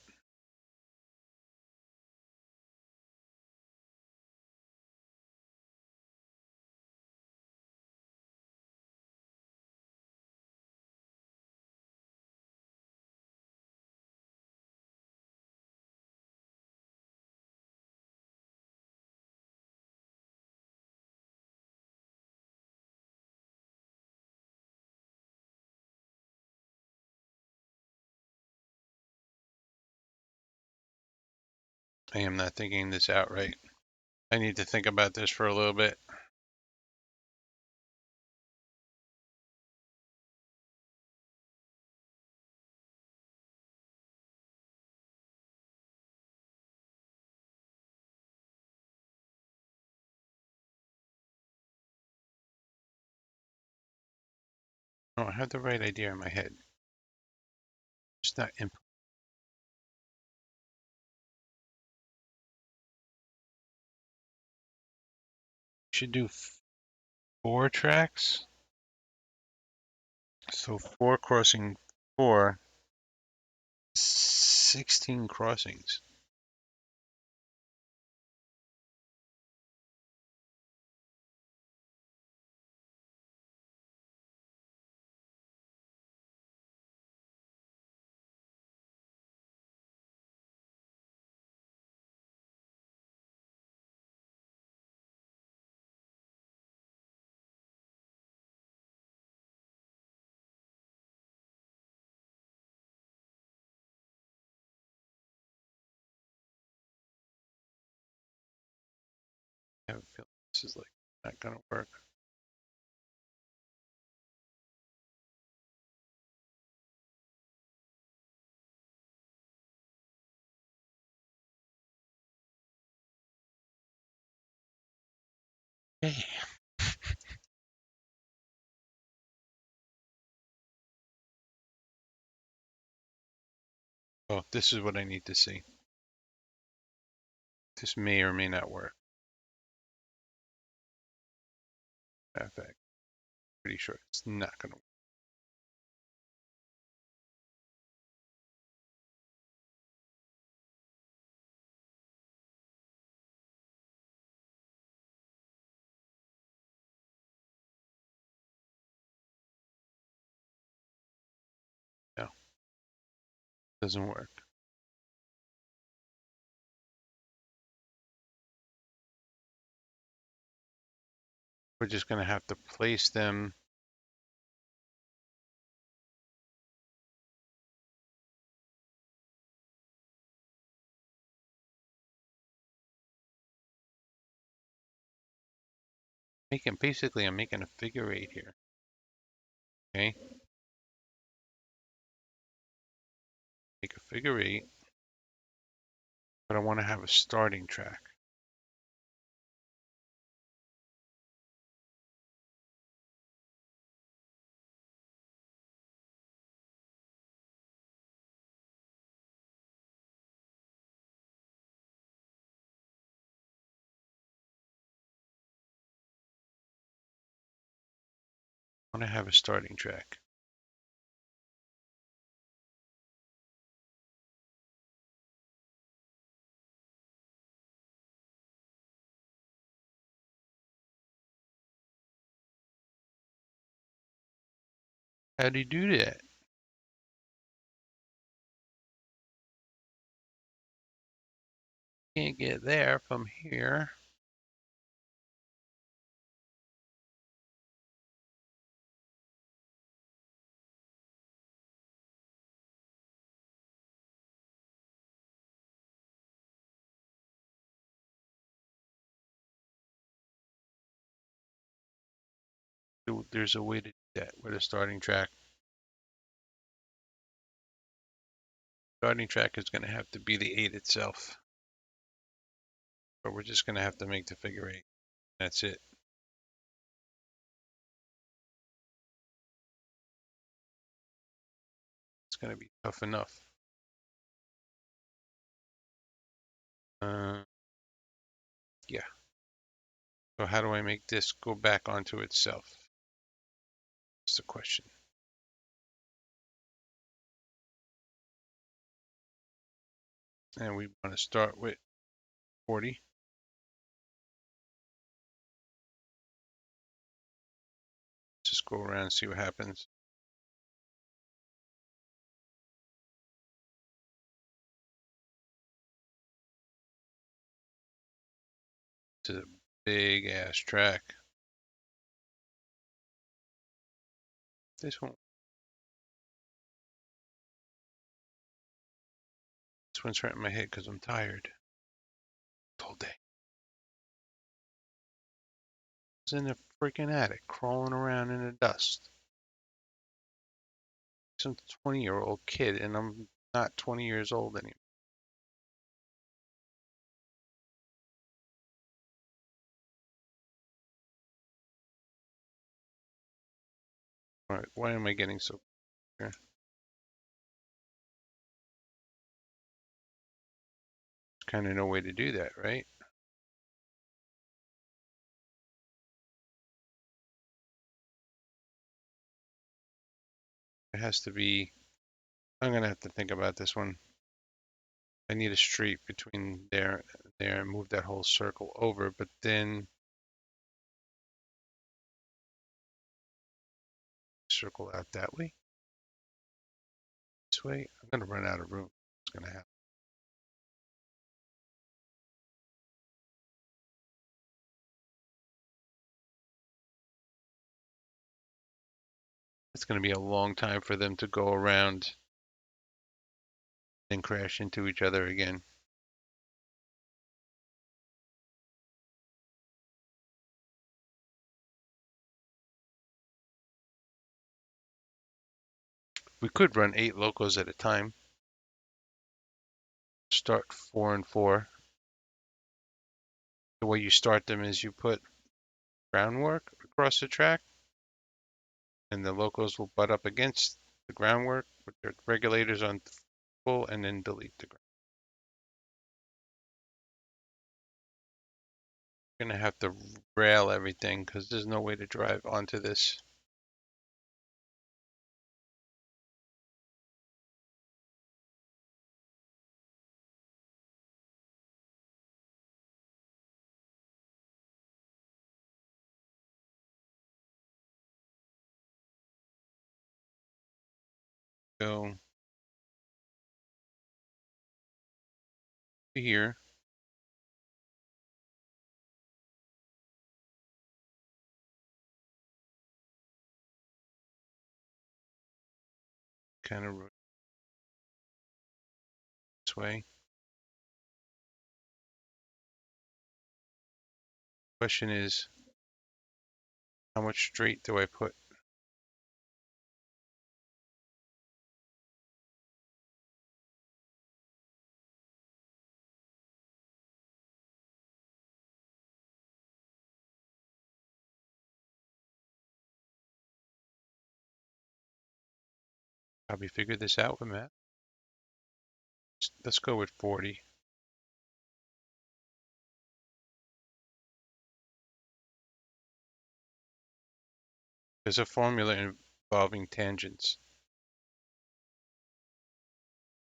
I am not thinking this out right. I need to think about this for a little bit. I don't have the right idea in my head. It's not imp should do 4 tracks. So 4 crossing 4, 16 crossings. I have a feeling this is like not gonna work. Hey. Oh, this is what I need to see. This may or may not work. In fact, pretty sure it's not gonna work. No, doesn't work. We're just gonna have to place them. Basically, I'm making a figure 8 here. Okay, make a figure 8, but I want to have a starting track. I want to have a starting track. How do you do that? Can't get there from here. There's a way to do that with a starting track. Starting track is going to have to be the 8 itself. But we're just going to have to make the figure 8. That's it. It's going to be tough enough. Yeah. So how do I make this go back onto itself? That's the question. And we want to start with 40. Just go around and see what happens. This is a big ass track. This one. This one's hurting my head because I'm tired. It's in the freaking attic, crawling around in the dust. Some 20-year-old kid, and I'm not 20 years old anymore. Why am I getting so here? There's kind of no way to do that, right? It has to be. I'm gonna have to think about this one. I need a street between there and there and move that whole circle over, but then circle out that way. This way. I'm gonna run out of room. It's gonna happen. It's gonna be a long time for them to go around and crash into each other again. We could run 8 locos at a time. Start 4 and 4. The way you start them is you put groundwork across the track, and the locos will butt up against the groundwork with their regulators on full, and then delete the ground. You're gonna have to rail everything because there's no way to drive onto this. Go here. Kind of this way. Question is, how much straight do I put? Probably figure this out with Matt. Let's go with 40. There's a formula involving tangents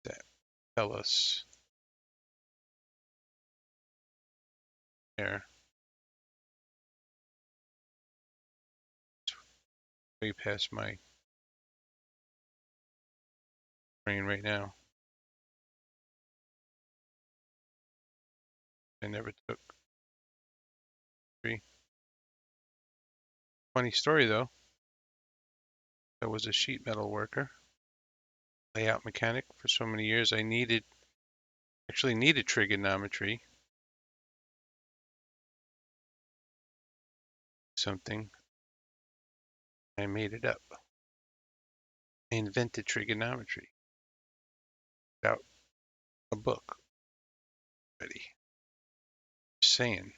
that tell us there. It's way past my brain right now. I never took 3. Funny story though. I was a sheet metal worker, layout mechanic for so many years. I actually needed trigonometry. Something. I made it up. I invented trigonometry without a book ready. Just saying.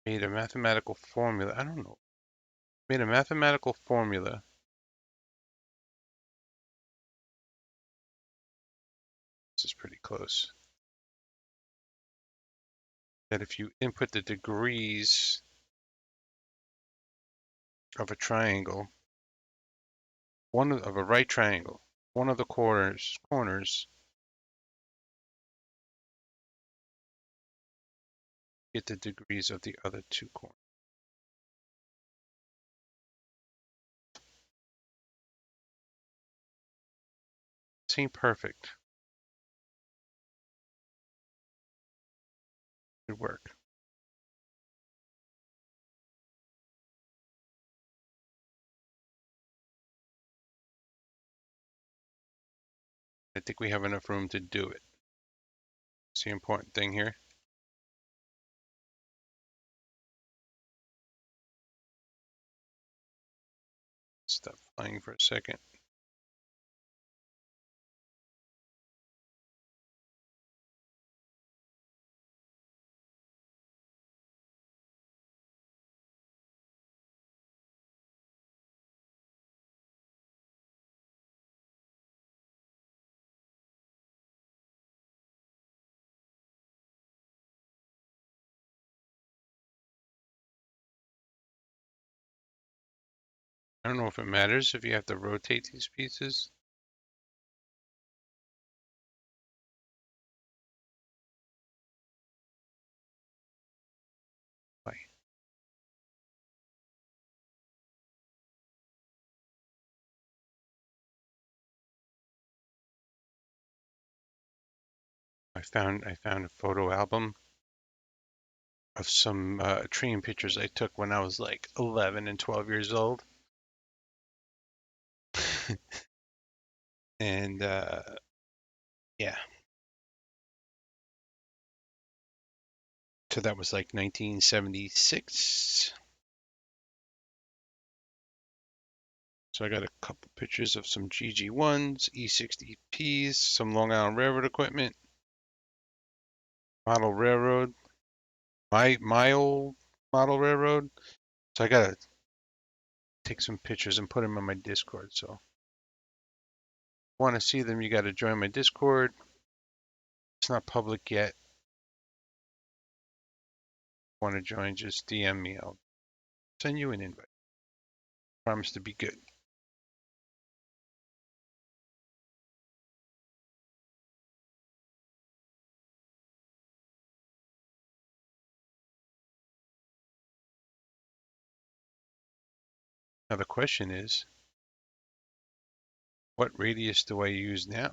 Made a mathematical formula. I don't know. Made a mathematical formula. This is pretty close. That if you input the degrees of a triangle, of a right triangle, one of the corners get the degrees of the other 2 corners. This ain't perfect. Good work. I think we have enough room to do it. It's the important thing here. flying for a second. I don't know if it matters if you have to rotate these pieces. I found a photo album of some train pictures I took when I was like 11 and 12 years old. And yeah, so that was like 1976. So I got a couple pictures of some GG1s, E60Ps, some Long Island Railroad equipment, model railroad, my old model railroad. So I gotta take some pictures and put them on my Discord. So if you want to see them, you got to join my Discord. It's not public yet. Want to join, just DM me. I'll send you an invite. Promise to be good. Now the question is, what radius do I use now?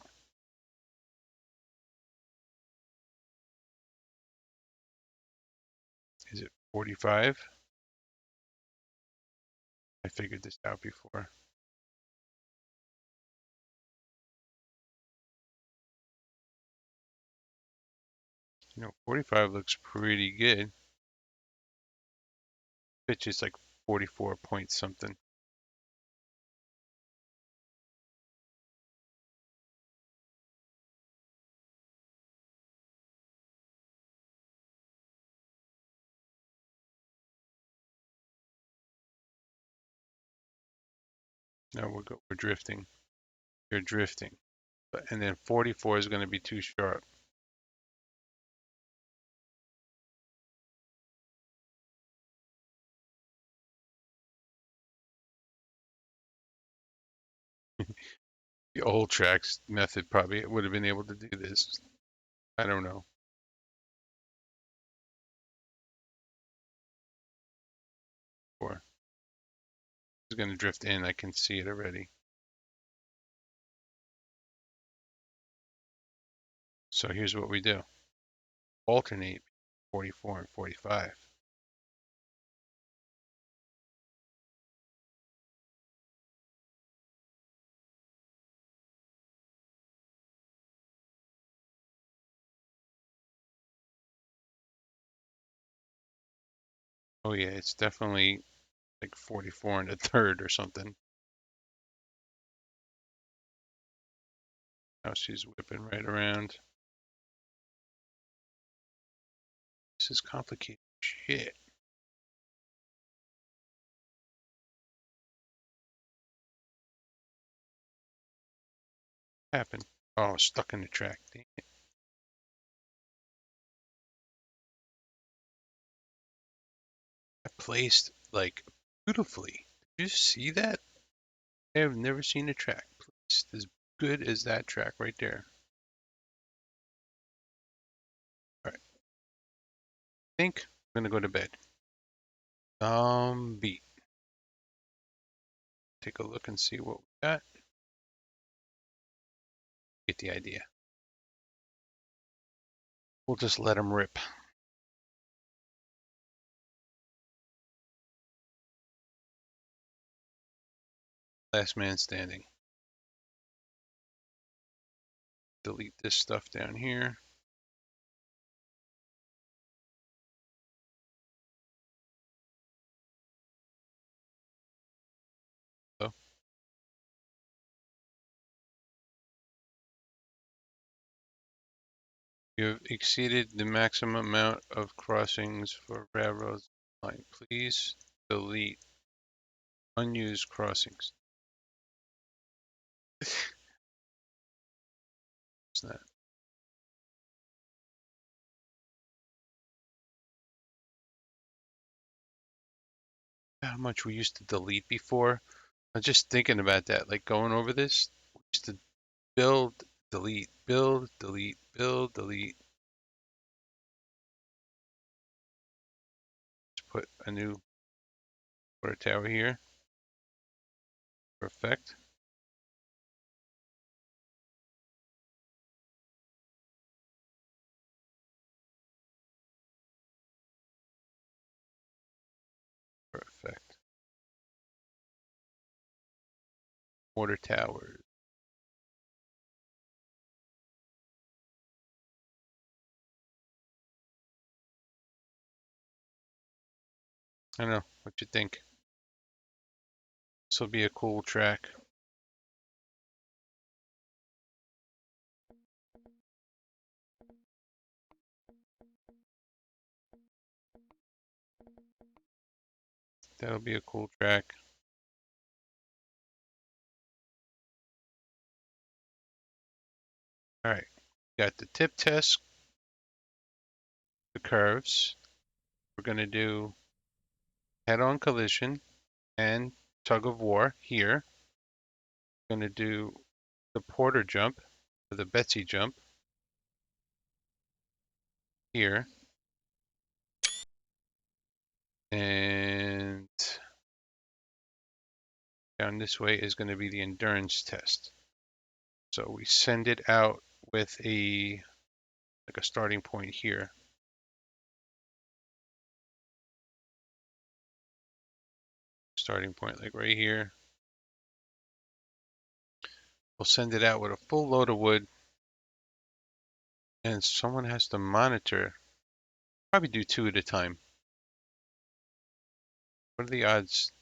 Is it 45? I figured this out before. 45 looks pretty good. Pitch is like 44 point something. Now we're drifting. You're drifting. And then 44 is going to be too sharp. The old tracks method probably would have been able to do this. I don't know. Or it's going to drift in. I can see it already. So here's what we do. Alternate 44 and 45. Oh yeah, it's definitely like 44 and a third or something. Now she's whipping right around. This is complicated shit. Happened. Oh, stuck in the track. Damn it. I placed like beautifully. Did you see that? I have never seen a track placed as good as that track right there. All right, I think I'm gonna go to bed. Beat. Take a look and see what we got. Get the idea. We'll just let them rip. Last man standing. Delete this stuff down here. Oh, You have exceeded the maximum amount of crossings for railroads line. Please delete unused crossings. It's not how much we used to delete before. I'm just thinking about that, like going over this. We used to build, delete, build, delete, build, delete. Let's put a new water tower here. Perfect. Perfect. Water towers. I don't know what you think. This will be a cool track. That'll be a cool track. All right. Got the tip test, the curves. We're going to do head-on collision and tug of war here. We're going to do the Porter jump, or the Betsy jump here. And down this way is going to be the endurance test. So we send it out with like a starting point here. Starting point like right here. We'll send it out with a full load of wood, and someone has to monitor. Probably do 2 at a time. What are the odds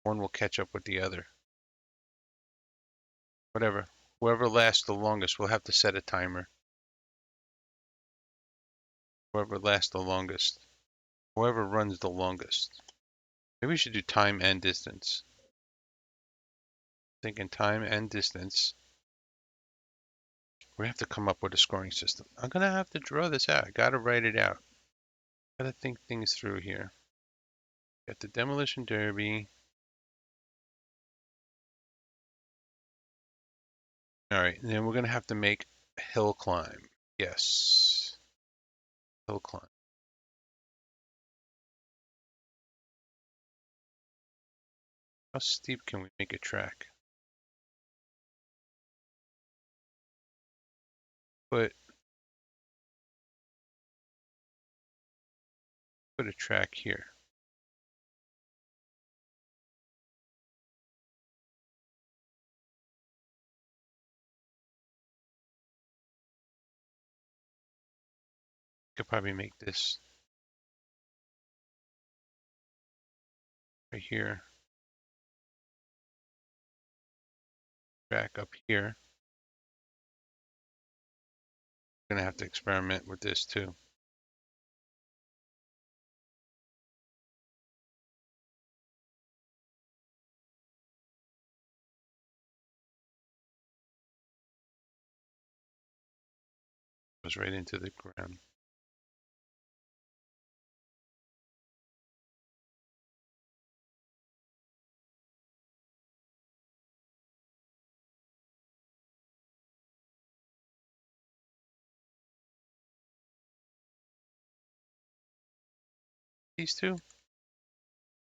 one will catch up with the other? Whatever. Whoever lasts the longest, we'll have to set a timer. Whoever lasts the longest. Whoever runs the longest. Maybe we should do time and distance. Thinking time and distance. We have to come up with a scoring system. I'm going to have to draw this out. I got to write it out. Got to think things through here. Got the demolition derby. All right, and then we're going to have to make a hill climb. Yes. Hill climb. How steep can we make a track? Put a track here. Could probably make this right here. Track up here. We're gonna have to experiment with this too. Goes right into the ground. These two?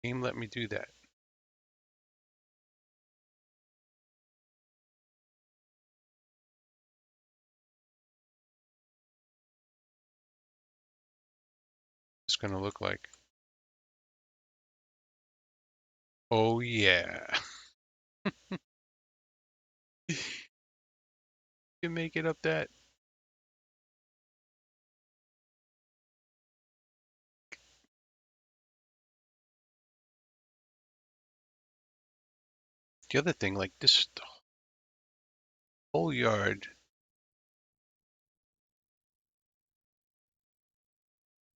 Game let me do that. It's gonna look like. Oh yeah. You can make it up that. The other thing, like this whole yard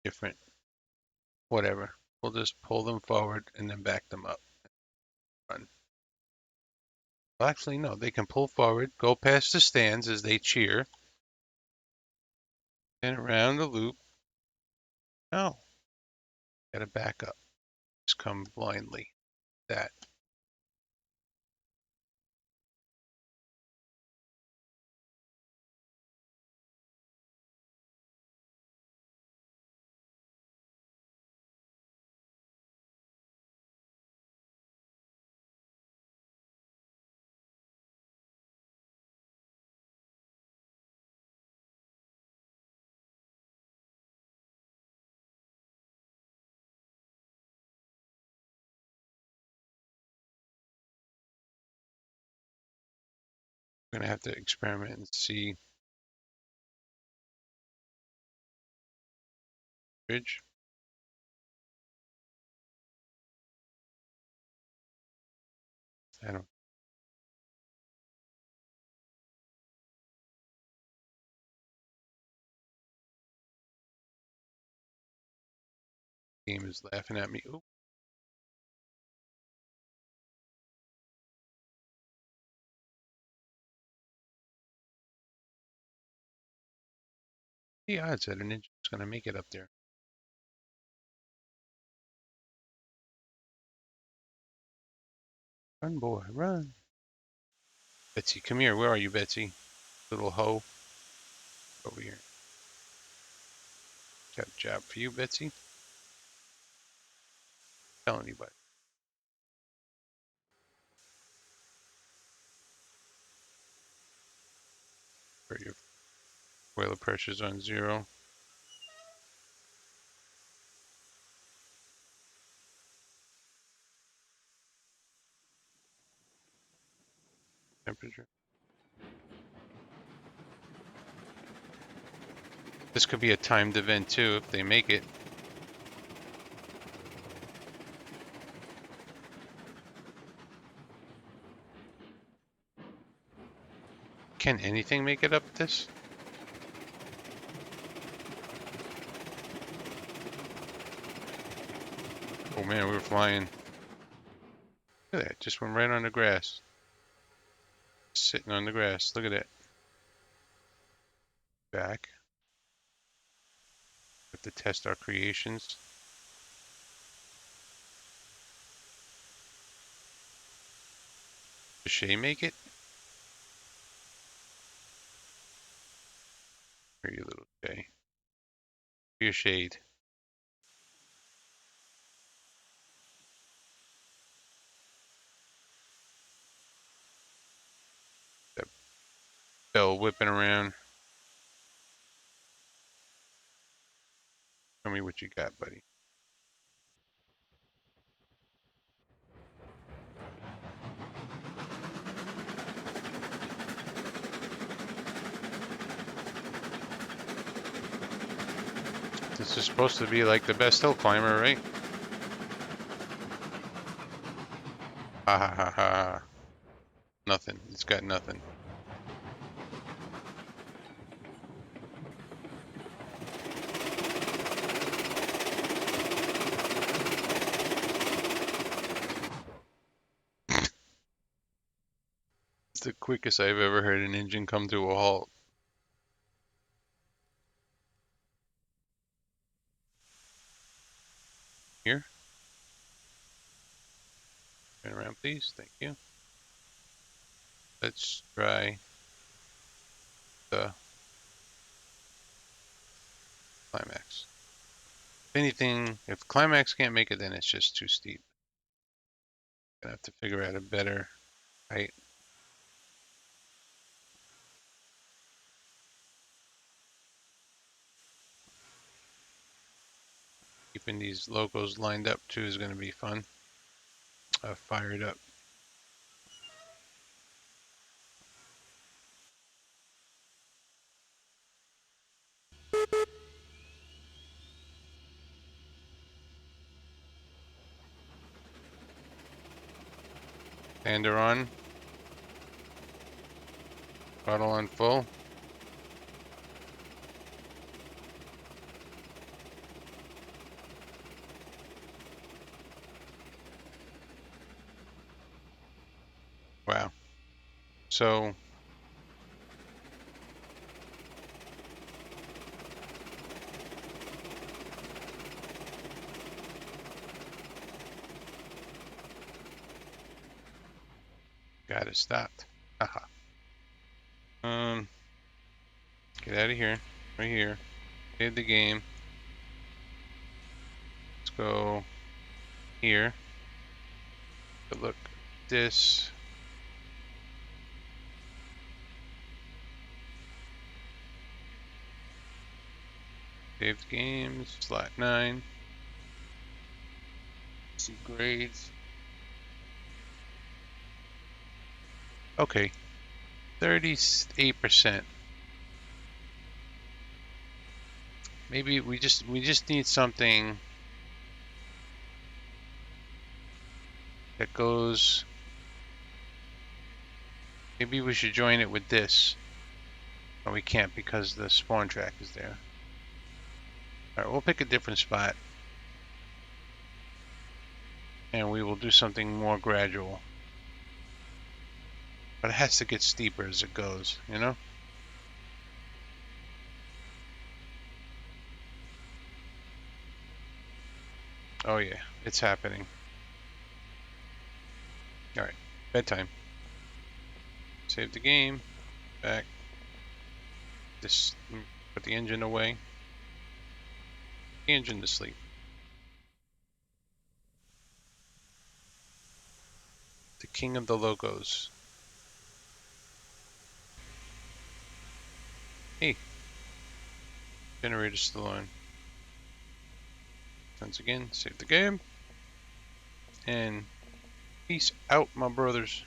different, whatever. We'll just pull them forward and then back them up. Run. Well, actually, no, they can pull forward, go past the stands as they cheer, and around the loop. No, gotta back up. Just come blindly. That. We're gonna have to experiment and see. Bridge. I don't. Game is laughing at me. Oop. The odds that an ninja's gonna make it up there. Run, boy, run. Betsy, come here. Where are you, Betsy? Little hoe. Over here. Got a job for you, Betsy. Tell anybody. Where your boiler pressure's on 0. Temperature. This could be a timed event too if they make it. Can anything make it up this? Oh man, we were flying. Look at that, just went right on the grass. Sitting on the grass, look at that. Back. Have to test our creations. Does Shay make it? Here, you little Shay. Your shade. That bell whipping around. Tell me what you got, buddy. This is supposed to be like the best hill climber, right? Ha ha ha ha. Nothing. It's got nothing. It's the quickest I've ever heard an engine come to a halt. Here. Turn around, please. Thank you. Let's try the climax. If anything, if climax can't make it, then it's just too steep. Gonna have to figure out a better height. Keeping these locos lined up too is gonna be fun. Fired up. Sander on. Throttle on full. So got it stopped. Haha. Get out of here. Right here. Save the game. Let's go here. But look, this. Saved games. Slot 9. See grades. Okay. 38%. Maybe we just need something that goes. Maybe we should join it with this. Oh, we can't because the spawn track is there. Alright, we'll pick a different spot. And we will do something more gradual. But it has to get steeper as it goes, you know? Oh yeah, it's happening. Alright, bedtime. Save the game. Back. Just put the engine away. The engine to sleep. The king of the logos. Hey. Generator's still on. Once again, save the game. And peace out, my brothers.